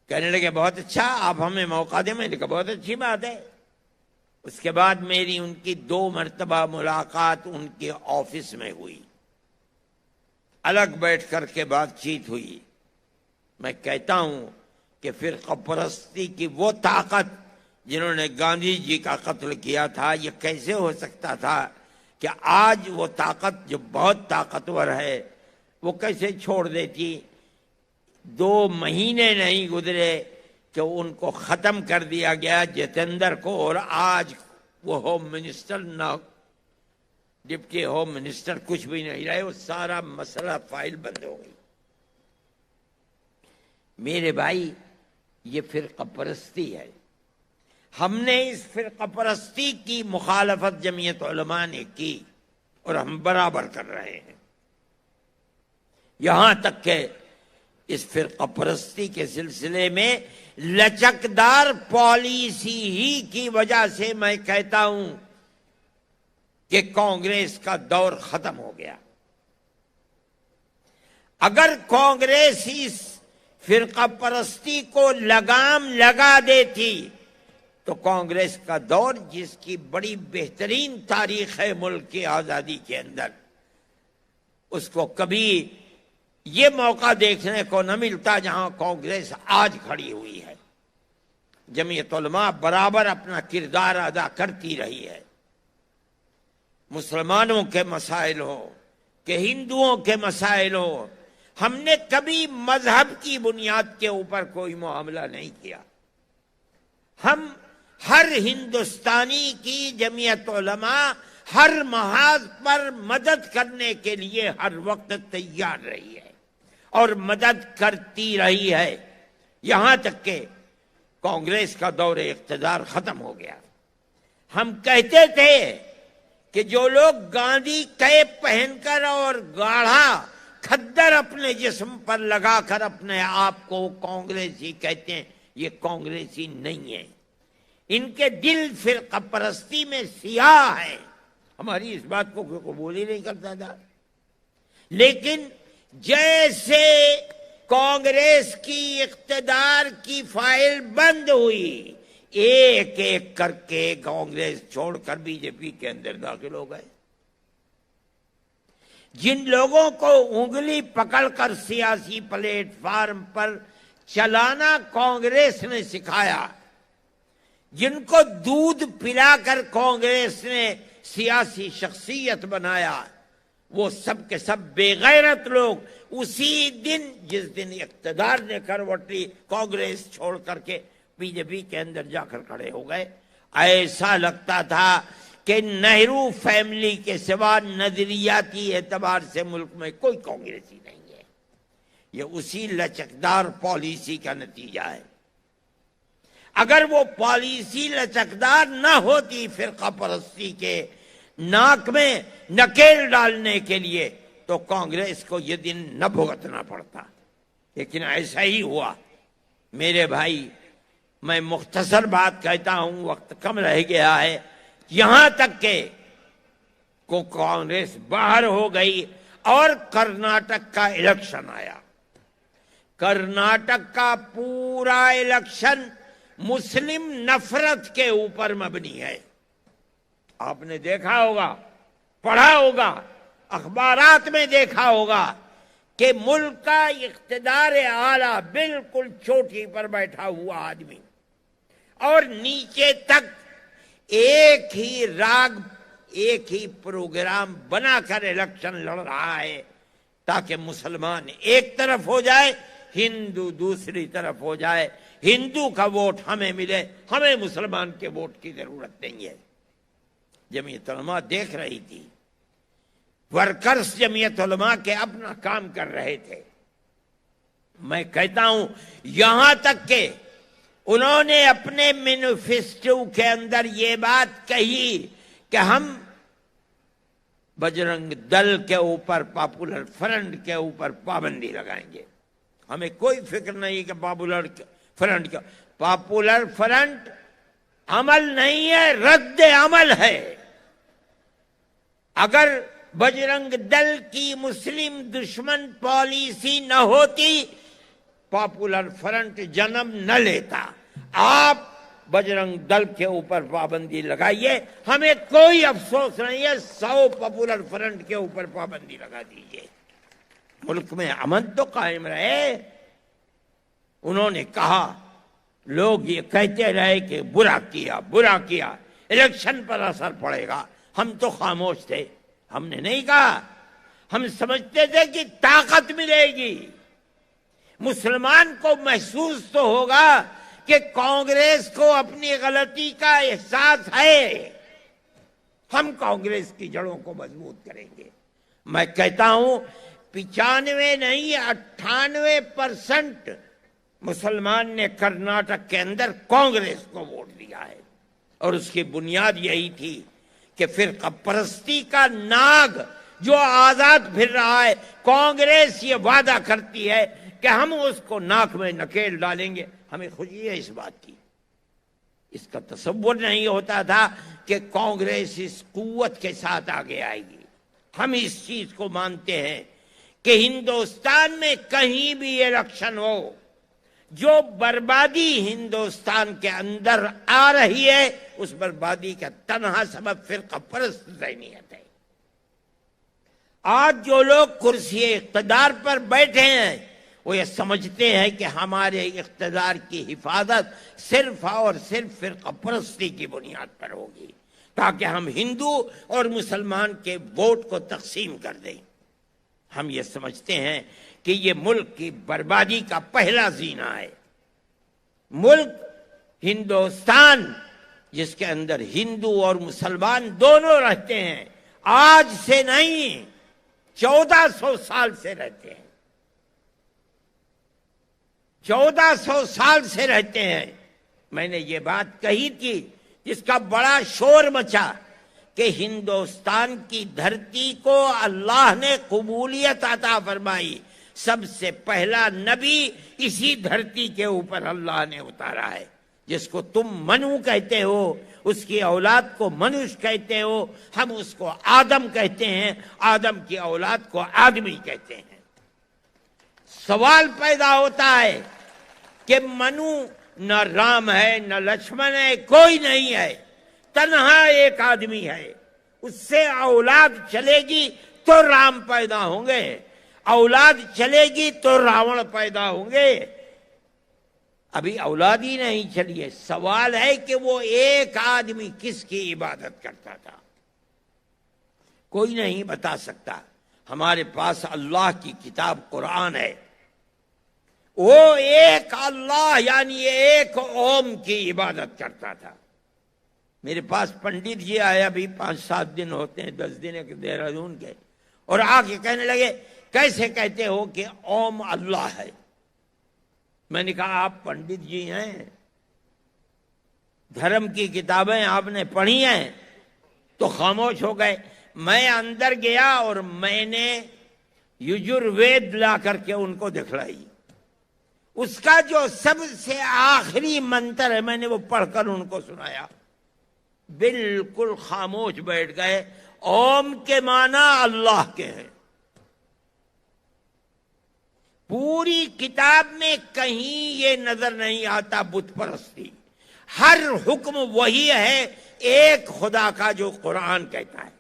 کہنے لگے بہت اچھا، آپ ہمیں موقع دیں۔ میں نے کہا بہت اچھی بات ہے۔ اس کے بعد میری ان کی 2 مرتبہ ملاقات ان کے آفس میں ہوئی، الگ بیٹھ کر کے بات چیت ہوئی۔ میں کہتا ہوں کہ فرقہ پرستی کی وہ طاقت جنہوں نے گاندھی جی کا قتل کیا تھا، یہ کیسے ہو سکتا تھا کہ آج وہ طاقت جو بہت طاقتور ہے وہ کیسے چھوڑ دیتی؟ 2 مہینے نہیں گزرے کہ ان کو ختم کر دیا گیا، جتیندر کو، اور آج وہ ہوم منسٹر نہ ڈپٹی ہوم منسٹر کچھ بھی نہیں رہے، وہ سارا مسئلہ فائل بند ہو گئی۔ میرے بھائی یہ فرقہ پرستی ہے۔ ہم نے اس فرقہ پرستی کی مخالفت جمعیت علماء نے کی اور ہم برابر کر رہے ہیں۔ یہاں تک کہ اس فرقہ پرستی کے سلسلے میں لچکدار پالیسی ہی کی وجہ سے میں کہتا ہوں کہ کانگریس کا دور ختم ہو گیا۔ اگر کانگریس اس فرقہ پرستی کو لگام لگا دیتی تو کانگریس کا دور، جس کی بڑی بہترین تاریخ ہے ملک کی آزادی کے اندر، اس کو کبھی یہ موقع دیکھنے کو نہ ملتا جہاں کانگریس آج کھڑی ہوئی ہے۔ جمعیت علماء برابر اپنا کردار ادا کرتی رہی ہے، مسلمانوں کے مسائل ہو کہ ہندوؤں کے مسائل ہو، ہم نے کبھی مذہب کی بنیاد کے اوپر کوئی معاملہ نہیں کیا۔ ہم ہر ہندوستانی کی جمعیت علماء ہر محاذ پر مدد کرنے کے لیے ہر وقت تیار رہی ہے اور مدد کرتی رہی ہے، یہاں تک کہ کانگریس کا دور اقتدار ختم ہو گیا۔ ہم کہتے تھے کہ جو لوگ گاندھی کیپ پہن کر اور گاڑھا کھدر اپنے جسم پر لگا کر اپنے آپ کو کانگریسی کہتے ہیں، یہ کانگریسی نہیں ہے، ان کے دل فرقہ پرستی میں سیاہ ہے۔ ہماری اس بات کو کوئی قبول ہی نہیں کرتا تھا، لیکن جیسے کانگریس کی اقتدار کی فائل بند ہوئی، ایک ایک کر کے کانگریس چھوڑ کر بی جے پی کے اندر داخل ہو گئے۔ جن لوگوں کو انگلی پکڑ کر سیاسی پلیٹ فارم پر چلانا کانگریس نے سکھایا، جن کو دودھ پلا کر کانگریس نے سیاسی شخصیت بنایا، وہ سب کے سب بے غیرت لوگ اسی دن، جس دن اقتدار نے کروٹ لی، کانگریس چھوڑ کر کے بی جے پی کے اندر جا کر کھڑے ہو گئے۔ ایسا لگتا تھا کہ نہرو فیملی کے سوا نظریاتی اعتبار سے ملک میں کوئی کانگریسی نہیں ہے۔ یہ اسی لچکدار پالیسی کا نتیجہ ہے۔ اگر وہ پالیسی لچکدار نہ ہوتی فرقہ پرستی کے ناک میں نکیل ڈالنے کے لیے، تو کانگریس کو یہ دن نہ بھگتنا پڑتا، لیکن ایسا ہی ہوا۔ میرے بھائی، میں مختصر بات کہتا ہوں، وقت کم رہ گیا ہے، یہاں تک کہ کانگریس باہر ہو گئی اور کرناٹک کا الیکشن آیا۔ کرناٹک کا پورا الیکشن مسلم نفرت کے اوپر مبنی ہے۔ آپ نے دیکھا ہوگا، پڑھا ہوگا، اخبارات میں دیکھا ہوگا کہ ملک کا اقتدار اعلیٰ بالکل چوٹی پر بیٹھا ہوا آدمی اور نیچے تک ایک ہی راگ، ایک ہی پروگرام بنا کر الیکشن لڑ رہا ہے تاکہ مسلمان ایک طرف ہو جائے، ہندو دوسری طرف ہو جائے، ہندو کا ووٹ ہمیں ملے، ہمیں مسلمان کے ووٹ کی ضرورت نہیں ہے۔ جمعیت علماء دیکھ رہی تھی، ورکرز جمعیت علماء کے اپنا کام کر رہے تھے۔ میں کہتا ہوں یہاں تک کہ انہوں نے اپنے مینیفیسٹو کے اندر یہ بات کہی کہ ہم بجرنگ دل کے اوپر، پاپولر فرنٹ کے اوپر پابندی لگائیں گے۔ ہمیں کوئی فکر نہیں کہ پاپولر فرنٹ کا، پاپولر فرنٹ عمل نہیں ہے، رد عمل ہے۔ اگر بجرنگ دل کی مسلم دشمن پالیسی نہ ہوتی، پاپولر فرنٹ جنم نہ لیتا۔ آپ بجرنگ دل کے اوپر پابندی لگائیے، ہمیں کوئی افسوس نہیں ہے، 100 پاپولر فرنٹ کے اوپر پابندی لگا دیجیے، ملک میں امن تو قائم رہے۔ انہوں نے کہا، لوگ یہ کہتے رہے کہ برا کیا، الیکشن پر اثر پڑے گا، ہم تو خاموش تھے، ہم نے نہیں کہا۔ ہم سمجھتے تھے کہ طاقت ملے گی، مسلمان کو محسوس تو ہوگا کہ کانگریس کو اپنی غلطی کا احساس ہے، ہم کانگریس کی جڑوں کو مضبوط کریں گے۔ میں کہتا ہوں 95 نہیں 98% مسلمان نے کرناٹک کے اندر کانگریس کو ووٹ دیا ہے، اور اس کی بنیاد یہی تھی کہ فرقہ پرستی کا ناگ جو آزاد پھر رہا ہے، کانگریس یہ وعدہ کرتی ہے کہ ہم اس کو ناک میں نکیل ڈالیں گے، ہمیں خوشی ہے اس بات کی۔ اس کا تصور نہیں ہوتا تھا کہ کانگریس اس قوت کے ساتھ آگے آئے گی۔ ہم اس چیز کو مانتے ہیں کہ ہندوستان میں کہیں بھی الیکشن ہو، جو بربادی ہندوستان کے اندر آ رہی ہے اس بربادی کا تنہا سبب فرقہ پرست ذہنیت ہے۔ آج جو لوگ کرسی اقتدار پر بیٹھے ہیں وہ یہ سمجھتے ہیں کہ ہمارے اقتدار کی حفاظت صرف اور صرف فرقہ پرستی کی بنیاد پر ہوگی، تاکہ ہم ہندو اور مسلمان کے ووٹ کو تقسیم کر دیں۔ ہم یہ سمجھتے ہیں کہ یہ ملک کی بربادی کا پہلا زینہ ہے۔ ملک ہندوستان جس کے اندر ہندو اور مسلمان دونوں رہتے ہیں، آج سے نہیں 1400 سال سے رہتے ہیں، 1400 سال سے رہتے ہیں۔ میں نے یہ بات کہی تھی جس کا بڑا شور مچا کہ ہندوستان کی دھرتی کو اللہ نے قبولیت عطا فرمائی، سب سے پہلا نبی اسی دھرتی کے اوپر اللہ نے اتارا ہے۔ جس کو تم منو کہتے ہو، اس کی اولاد کو منوش کہتے ہو، ہم اس کو آدم کہتے ہیں، آدم کی اولاد کو آدمی کہتے ہیں۔ سوال پیدا ہوتا ہے کہ منو نہ رام ہے نہ لکشمن ہے، کوئی نہیں ہے، تنہا ایک آدمی ہے، اس سے اولاد چلے گی تو رام پیدا ہوں گے، اولاد چلے گی تو راون پیدا ہوں گے۔ ابھی اولاد ہی نہیں چلی ہے، سوال ہے کہ وہ ایک آدمی کس کی عبادت کرتا تھا، کوئی نہیں بتا سکتا۔ ہمارے پاس اللہ کی کتاب قرآن ہے، وہ ایک اللہ یعنی ایک اوم کی عبادت کرتا تھا۔ میرے پاس پنڈت جی آئے، ابھی 5-7 دن ہوتے ہیں، 10 دن کے دہرادون کے، اور آ کے کہنے لگے کیسے کہتے ہو کہ اوم اللہ ہے؟ میں نے کہا آپ پنڈت جی ہیں، دھرم کی کتابیں آپ نے پڑھی ہیں، تو خاموش ہو گئے۔ میں اندر گیا اور میں نے یجروید لا کر کے ان کو دکھلائی، اس کا جو سب سے آخری منتر ہے میں نے وہ پڑھ کر ان کو سنایا، بالکل خاموش بیٹھ گئے۔ اوم کے معنی اللہ کے ہیں۔ پوری کتاب میں کہیں یہ نظر نہیں آتا بت پرستی، ہر حکم وہی ہے ایک خدا کا جو قرآن کہتا ہے۔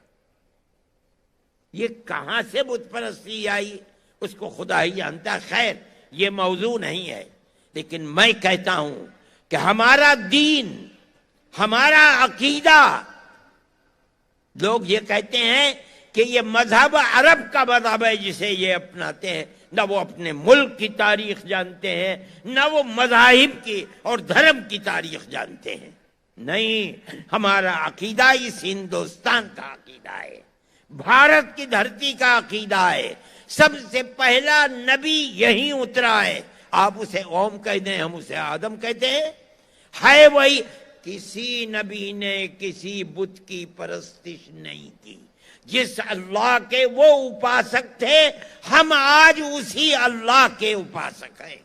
یہ کہاں سے بت پرستی آئی اس کو خدا ہی جانتا ہے، خیر یہ موضوع نہیں ہے، لیکن میں کہتا ہوں کہ ہمارا دین، ہمارا عقیدہ، لوگ یہ کہتے ہیں کہ یہ مذہب عرب کا مذہب ہے جسے یہ اپناتے ہیں، نہ وہ اپنے ملک کی تاریخ جانتے ہیں، نہ وہ مذاہب کی اور دھرم کی تاریخ جانتے ہیں۔ نہیں، ہمارا عقیدہ اس ہندوستان کا عقیدہ ہے، بھارت کی دھرتی کا عقیدہ ہے۔ سب سے پہلا نبی یہیں اترا ہے، آپ اسے اوم کہہ دیں، ہم اسے آدم کہتے ہیں، ہے وہی۔ کسی نبی نے کسی بت کی پرستش نہیں کی، جس اللہ کے وہ اپاسک تھے ہم آج اسی اللہ کے اپاسک ہیں۔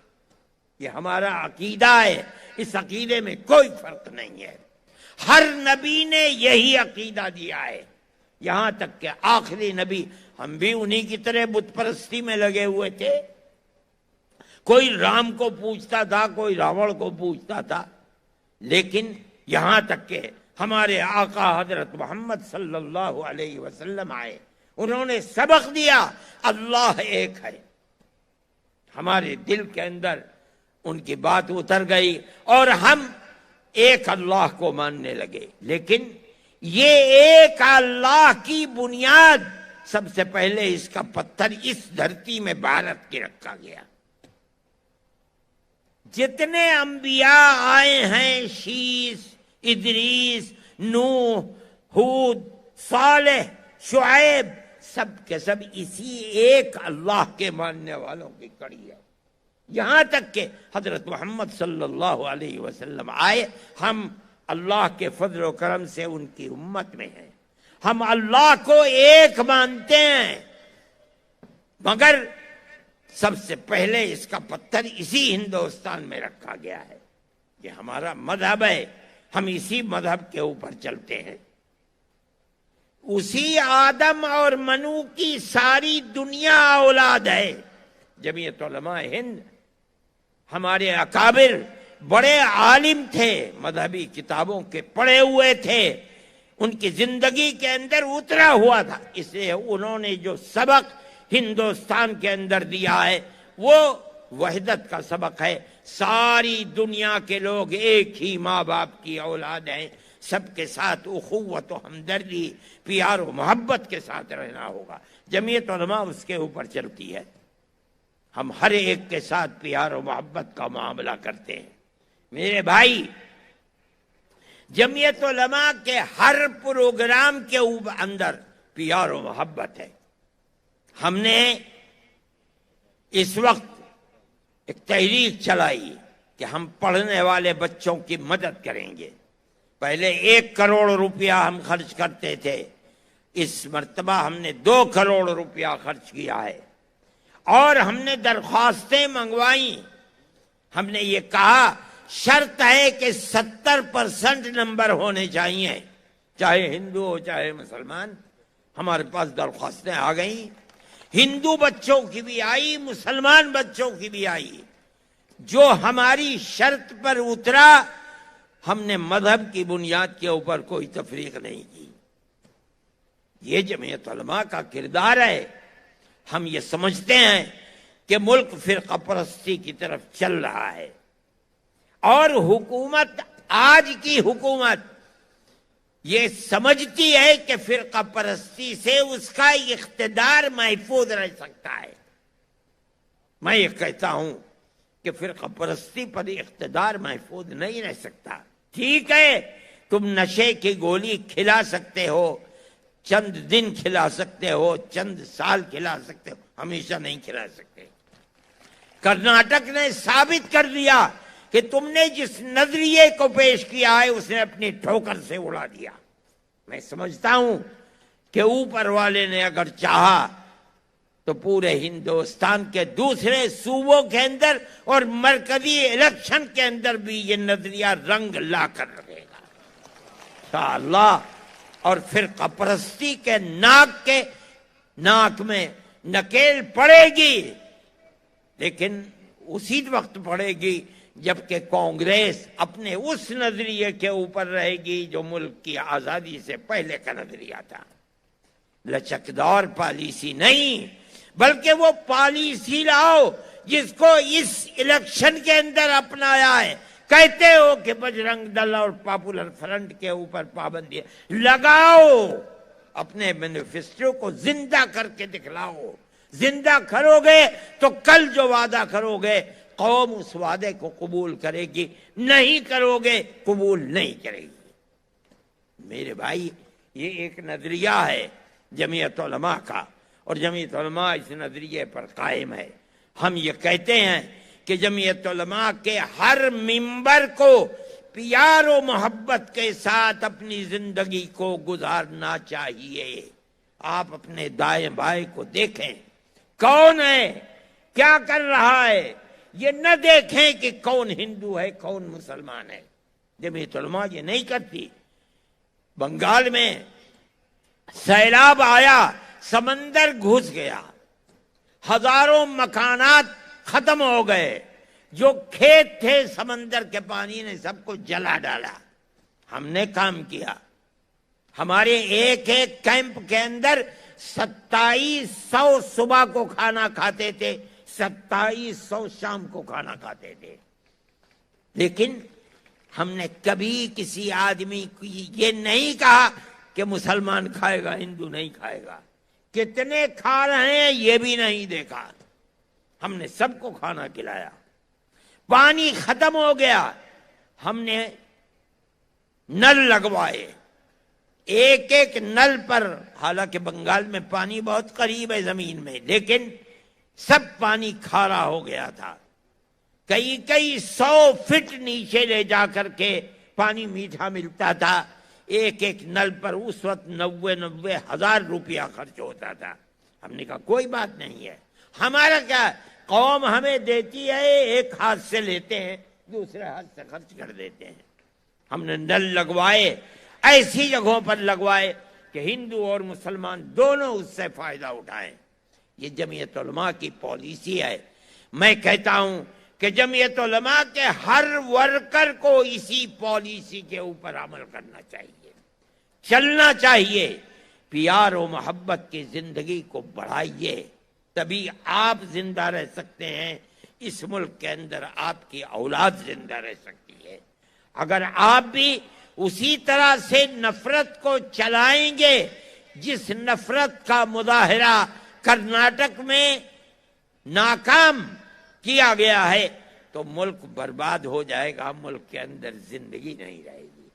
یہ ہمارا عقیدہ ہے، اس عقیدے میں کوئی فرق نہیں ہے، ہر نبی نے یہی عقیدہ دیا ہے، یہاں تک کہ آخری نبی ہم بھی انہی کی طرح بت پرستی میں لگے ہوئے تھے۔ کوئی رام کو پوجتا تھا، کوئی راون کو پوجتا تھا، لیکن یہاں تک کہ ہمارے آقا حضرت محمد صلی اللہ علیہ وسلم آئے، انہوں نے سبق دیا اللہ ایک ہے، ہمارے دل کے اندر ان کی بات اتر گئی اور ہم ایک اللہ کو ماننے لگے۔ لیکن یہ ایک اللہ کی بنیاد سب سے پہلے اس کا پتھر اس دھرتی میں بھارت کی رکھا گیا۔ جتنے انبیاء آئے ہیں، شیس، ادریس، نوح، ہود، صالح، شعیب، سب کے سب اسی ایک اللہ کے ماننے والوں کی کڑی ہے۔ یہاں تک کہ حضرت محمد صلی اللہ علیہ وسلم آئے، ہم اللہ کے فضل و کرم سے ان کی امت میں ہیں۔ ہم اللہ کو ایک مانتے ہیں، مگر سب سے پہلے اس کا پتھر اسی ہندوستان میں رکھا گیا ہے۔ یہ ہمارا مذہب ہے، ہم اسی مذہب کے اوپر چلتے ہیں۔ اسی آدم اور منو کی ساری دنیا اولاد ہے۔ جمعیت علماء ہند، ہمارے اکابر بڑے عالم تھے، مذہبی کتابوں کے پڑھے ہوئے تھے، ان کی زندگی کے اندر اترا ہوا تھا، اس لیے انہوں نے جو سبق ہندوستان کے اندر دیا ہے وہ وحدت کا سبق ہے۔ ساری دنیا کے لوگ ایک ہی ماں باپ کی اولاد ہیں، سب کے ساتھ اخوت و ہمدردی، پیار و محبت کے ساتھ رہنا ہوگا۔ جمعیت علماء اس کے اوپر چلتی ہے، ہم ہر ایک کے ساتھ پیار و محبت کا معاملہ کرتے ہیں۔ میرے بھائی، جمعیت علماء کے ہر پروگرام کے اندر پیار و محبت ہے۔ ہم نے اس وقت ایک تحریک چلائی کہ ہم پڑھنے والے بچوں کی مدد کریں گے۔ پہلے 1 کروڑ روپیہ ہم خرچ کرتے تھے، اس مرتبہ ہم نے 2 کروڑ روپیہ خرچ کیا ہے، اور ہم نے درخواستیں منگوائیں۔ ہم نے یہ کہا شرط ہے کہ 70% نمبر ہونے چاہیے، چاہے ہندو ہو چاہے مسلمان۔ ہمارے پاس درخواستیں آ گئیں، ہندو بچوں کی بھی آئی، مسلمان بچوں کی بھی آئی۔ جو ہماری شرط پر اترا، ہم نے مذہب کی بنیاد کے اوپر کوئی تفریق نہیں کی۔ یہ جمعیت علماء کا کردار ہے۔ ہم یہ سمجھتے ہیں کہ ملک فرقہ پرستی کی طرف چل رہا ہے، اور حکومت، آج کی حکومت یہ سمجھتی ہے کہ فرقہ پرستی سے اس کا اقتدار محفوظ رہ سکتا ہے۔ میں یہ کہتا ہوں کہ فرقہ پرستی پر اقتدار محفوظ نہیں رہ سکتا۔ ٹھیک ہے، تم نشے کی گولی کھلا سکتے ہو، چند دن کھلا سکتے ہو، چند سال کھلا سکتے ہو، ہمیشہ نہیں کھلا سکتے۔ کرناٹک نے ثابت کر دیا کہ تم نے جس نظریے کو پیش کیا ہے اس نے اپنی ٹھوکر سے اڑا دیا۔ میں سمجھتا ہوں کہ اوپر والے نے اگر چاہا تو پورے ہندوستان کے دوسرے صوبوں کے اندر اور مرکزی الیکشن کے اندر بھی یہ نظریہ رنگ لا کر رہے گا انشاءاللہ، اور فرقہ پرستی کے ناک میں نکیل پڑے گی، لیکن اسی وقت پڑے گی جبکہ کانگریس اپنے اس نظریے کے اوپر رہے گی جو ملک کی آزادی سے پہلے کا نظریہ تھا۔ لچکدار پالیسی نہیں، بلکہ وہ پالیسی لاؤ جس کو اس الیکشن کے اندر اپنایا ہے۔ کہتے ہو کہ بجرنگ دل اور پاپولر فرنٹ کے اوپر پابندی لگاؤ، اپنے مینیفیسٹو کو زندہ کر کے دکھلاؤ۔ زندہ کرو گے تو کل جو وعدہ کرو گے قوم اس وعدے کو قبول کرے گی، نہیں کرو گے قبول نہیں کرے گی۔ میرے بھائی، یہ ایک نظریہ ہے جمعیت علماء کا، اور جمعیت علماء اس نظریے پر قائم ہے۔ ہم یہ کہتے ہیں کہ جمعیت علماء کے ہر ممبر کو پیار و محبت کے ساتھ اپنی زندگی کو گزارنا چاہیے۔ آپ اپنے دائیں بائیں کو دیکھیں، کون ہے، کیا کر رہا ہے، یہ نہ دیکھیں کہ کون ہندو ہے کون مسلمان ہے۔ جمعیت علماء یہ نہیں کرتی۔ بنگال میں سیلاب آیا، سمندر گھس گیا، ہزاروں مکانات ختم ہو گئے، جو کھیت تھے سمندر کے پانی نے سب کو جلا ڈالا۔ ہم نے کام کیا، ہمارے ایک ایک کیمپ کے اندر 2700 صبح کو کھانا کھاتے تھے، 2700 شام کو کھانا کھاتے تھے۔ لیکن ہم نے کبھی کسی آدمی کو یہ نہیں کہا کہ مسلمان کھائے گا ہندو نہیں کھائے گا، کتنے کھا رہے ہیں یہ بھی نہیں دیکھا۔ ہم نے سب کو کھانا کھلایا۔ پانی ختم ہو گیا، ہم نے نل لگوائے، ایک ایک نل پر، حالانکہ بنگال میں پانی بہت قریب ہے زمین میں، لیکن سب پانی کھارا ہو گیا تھا۔ کئی 100 فٹ نیچے لے جا کر کے پانی میٹھا ملتا تھا۔ ایک ایک نل پر اس وقت 90,000 روپیہ خرچ ہوتا تھا. ہم نے کہا کوئی بات نہیں ہے، ہمارا کیا، قوم ہمیں دیتی ہے، ایک ہاتھ سے لیتے ہیں دوسرے ہاتھ سے خرچ کر دیتے ہیں. ہم نے نل لگوائے، ایسی جگہوں پر لگوائے کہ ہندو اور مسلمان دونوں اس سے فائدہ اٹھائیں. یہ جمعیت علماء کی پالیسی ہے. میں کہتا ہوں کہ جمعیت علماء کے ہر ورکر کو اسی پالیسی کے اوپر عمل کرنا چاہیے، چلنا چاہیے. پیار و محبت کی زندگی کو بڑھائیے، تبھی آپ زندہ رہ سکتے ہیں. اس ملک کے اندر آپ کی اولاد زندہ رہ سکتی ہے. اگر آپ بھی اسی طرح سے نفرت کو چلائیں گے جس نفرت کا مظاہرہ کرناٹک میں ناکام کیا گیا ہے تو ملک برباد ہو جائے گا، ملک کے اندر زندگی نہیں رہے گی.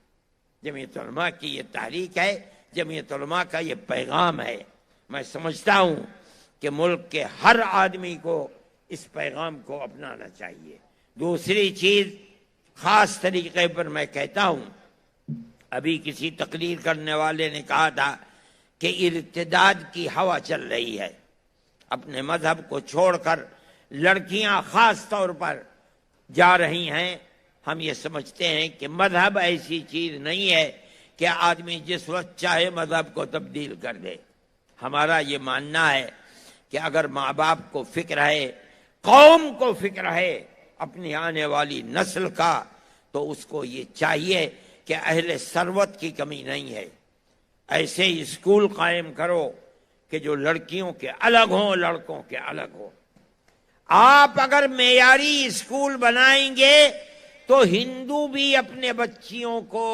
جمعیت علماء کی یہ تحریک ہے، جمعیت علماء کا یہ پیغام ہے. میں سمجھتا ہوں کہ ملک کے ہر آدمی کو اس پیغام کو اپنانا چاہیے. دوسری چیز خاص طریقے پر میں کہتا ہوں، ابھی کسی تقریر کرنے والے نے کہا تھا کہ ارتداد کی ہوا چل رہی ہے، اپنے مذہب کو چھوڑ کر لڑکیاں خاص طور پر جا رہی ہیں. ہم یہ سمجھتے ہیں کہ مذہب ایسی چیز نہیں ہے کہ آدمی جس وقت چاہے مذہب کو تبدیل کر دے. ہمارا یہ ماننا ہے کہ اگر ماں باپ کو فکر ہے، قوم کو فکر ہے اپنی آنے والی نسل کا، تو اس کو یہ چاہیے کہ اہل ثروت کی کمی نہیں ہے. ایسے اسکول قائم کرو کہ جو لڑکیوں کے الگ ہوں، لڑکوں کے الگ ہوں. آپ اگر معیاری اسکول بنائیں گے تو ہندو بھی اپنے بچیوں کو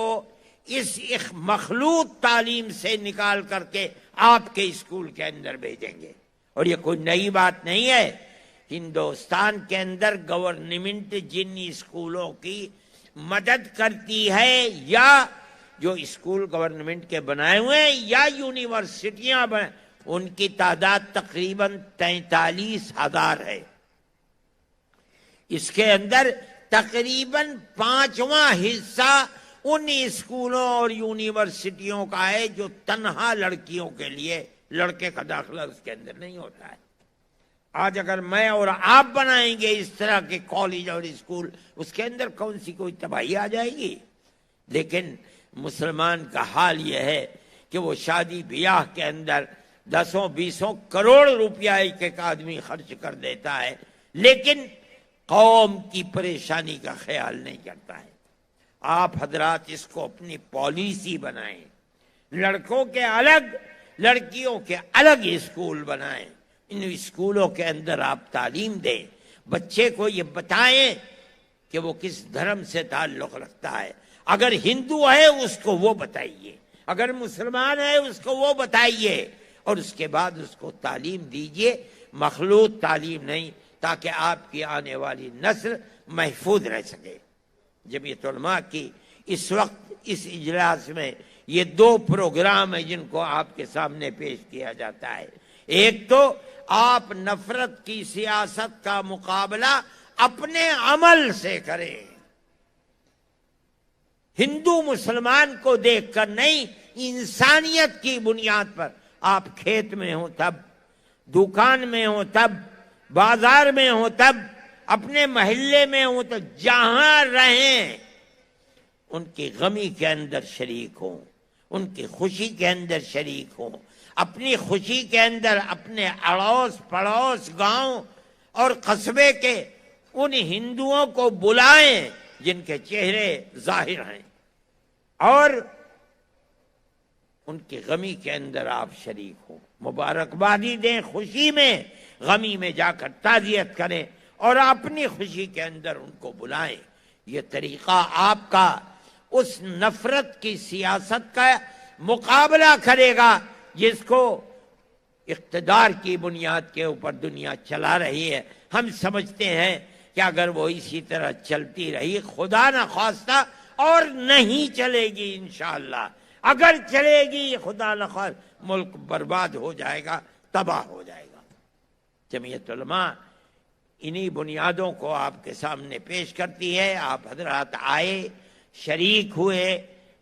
اس مخلوط تعلیم سے نکال کر کے آپ کے اسکول کے اندر بھیجیں گے. اور یہ کوئی نئی بات نہیں ہے. ہندوستان کے اندر گورنمنٹ جن اسکولوں کی مدد کرتی ہے، یا جو اسکول گورنمنٹ کے بنائے ہوئے ہیں یا یونیورسٹیاں ان کی تعداد تقریباً 43,000 ہے. اس کے اندر تقریباً 5واں حصہ ان اسکولوں اور یونیورسٹیوں کا ہے جو تنہا لڑکیوں کے لیے، لڑکے کا داخلہ اس کے اندر نہیں ہوتا ہے. آج اگر میں اور آپ بنائیں گے اس طرح کے کالج اور اسکول، اس کے اندر کون سی کوئی تباہی آ جائے گی. لیکن مسلمان کا حال یہ ہے کہ وہ شادی بیاہ کے اندر 10-20 کروڑ روپیہ ایک ایک آدمی خرچ کر دیتا ہے، لیکن قوم کی پریشانی کا خیال نہیں کرتا ہے. آپ حضرات اس کو اپنی پالیسی بنائیں، لڑکوں کے الگ لڑکیوں کے الگ اسکول بنائیں. ان اسکولوں کے اندر آپ تعلیم دیں، بچے کو یہ بتائیں کہ وہ کس دھرم سے تعلق رکھتا ہے. اگر ہندو ہے اس کو وہ بتائیے، اگر مسلمان ہے اس کو وہ بتائیے، اور اس کے بعد اس کو تعلیم دیجیے، مخلوط تعلیم نہیں، تاکہ آپ کی آنے والی نسل محفوظ رہ سکے. جمعیت علماء کی اس وقت اس اجلاس میں یہ 2 پروگرام ہیں جن کو آپ کے سامنے پیش کیا جاتا ہے. ایک تو آپ نفرت کی سیاست کا مقابلہ اپنے عمل سے کریں، ہندو مسلمان کو دیکھ کر نہیں، انسانیت کی بنیاد پر. آپ کھیت میں ہوں تب، دکان میں ہوں تب، بازار میں ہوں تب، اپنے محلے میں ہوں تو جہاں رہیں ان کی غمی کے اندر شریک ہوں، ان کی خوشی کے اندر شریک ہوں. اپنی خوشی کے اندر اپنے اڑوس پڑوس گاؤں اور قصبے کے ان ہندوؤں کو بلائیں جن کے چہرے ظاہر ہیں، اور ان کی غمی کے اندر آپ شریک ہوں، مبارکبادی دیں. خوشی میں، غمی میں جا کر تعزیت کریں، اور اپنی خوشی کے اندر ان کو بلائیں. یہ طریقہ آپ کا اس نفرت کی سیاست کا مقابلہ کرے گا جس کو اقتدار کی بنیاد کے اوپر دنیا چلا رہی ہے. ہم سمجھتے ہیں کہ اگر وہ اسی طرح چلتی رہی، خدا نہ خواستہ اور نہیں چلے گی انشاءاللہ، اگر چلے گی خدا نہ خواستہ ملک برباد ہو جائے گا، تباہ ہو جائے گا. جمعیت علماء انہی بنیادوں کو آپ کے سامنے پیش کرتی ہے. آپ حضرات آئے، شریک ہوئے.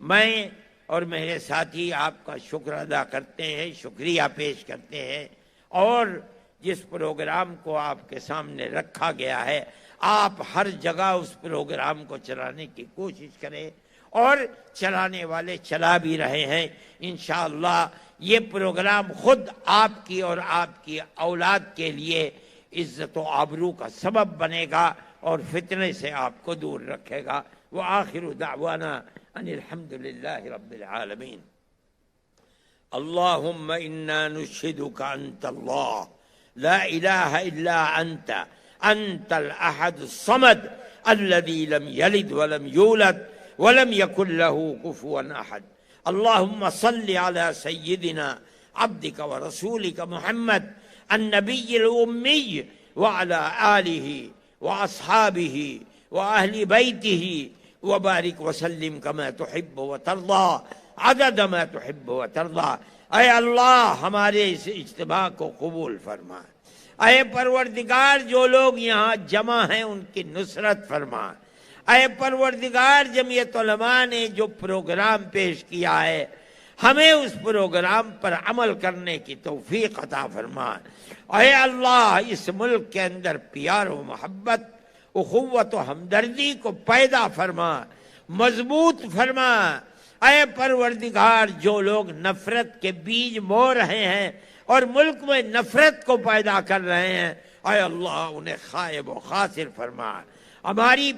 میں اور میرے ساتھی آپ کا شکر ادا کرتے ہیں، شکریہ پیش کرتے ہیں، اور جس پروگرام کو آپ کے سامنے رکھا گیا ہے آپ ہر جگہ اس پروگرام کو چلانے کی کوشش کریں، اور چلانے والے چلا بھی رہے ہیں۔ انشاءاللہ یہ پروگرام خود آپ کی اور آپ کی اولاد کے لیے عزت و آبرو کا سبب بنے گا اور فتنے سے آپ کو دور رکھے گا۔ وآخر دعوانا ان الحمد للہ رب العالمین۔ اللہم انا نشہدک انت اللہ لا الہ الا انت انت الاحد الصمد الذي لم يلد ولم يولد ولم يكن له كفوا احد۔ اللهم صل على سيدنا عبدك ورسولك محمد النبي الأمي وعلى آله وأصحابه وأهل بيته وبارك وسلم كما تحب وترضى عدد ما تحب وترضى۔ اے اللہ ہمارے اس اجتماع کو قبول فرما، اے پروردگار جو لوگ یہاں جمع ہیں ان کی نصرت فرما، اے پروردگار جمعیت علماء نے جو پروگرام پیش کیا ہے ہمیں اس پروگرام پر عمل کرنے کی توفیق عطا فرما۔ اے اللہ اس ملک کے اندر پیار و محبت، اخوت و ہمدردی کو پیدا فرما، مضبوط فرما۔ اے پروردگار جو لوگ نفرت کے بیج بو رہے ہیں اور ملک میں نفرت کو پیدا کر رہے ہیں، اے اللہ انہیں خائب و خاسر فرما۔ ہماری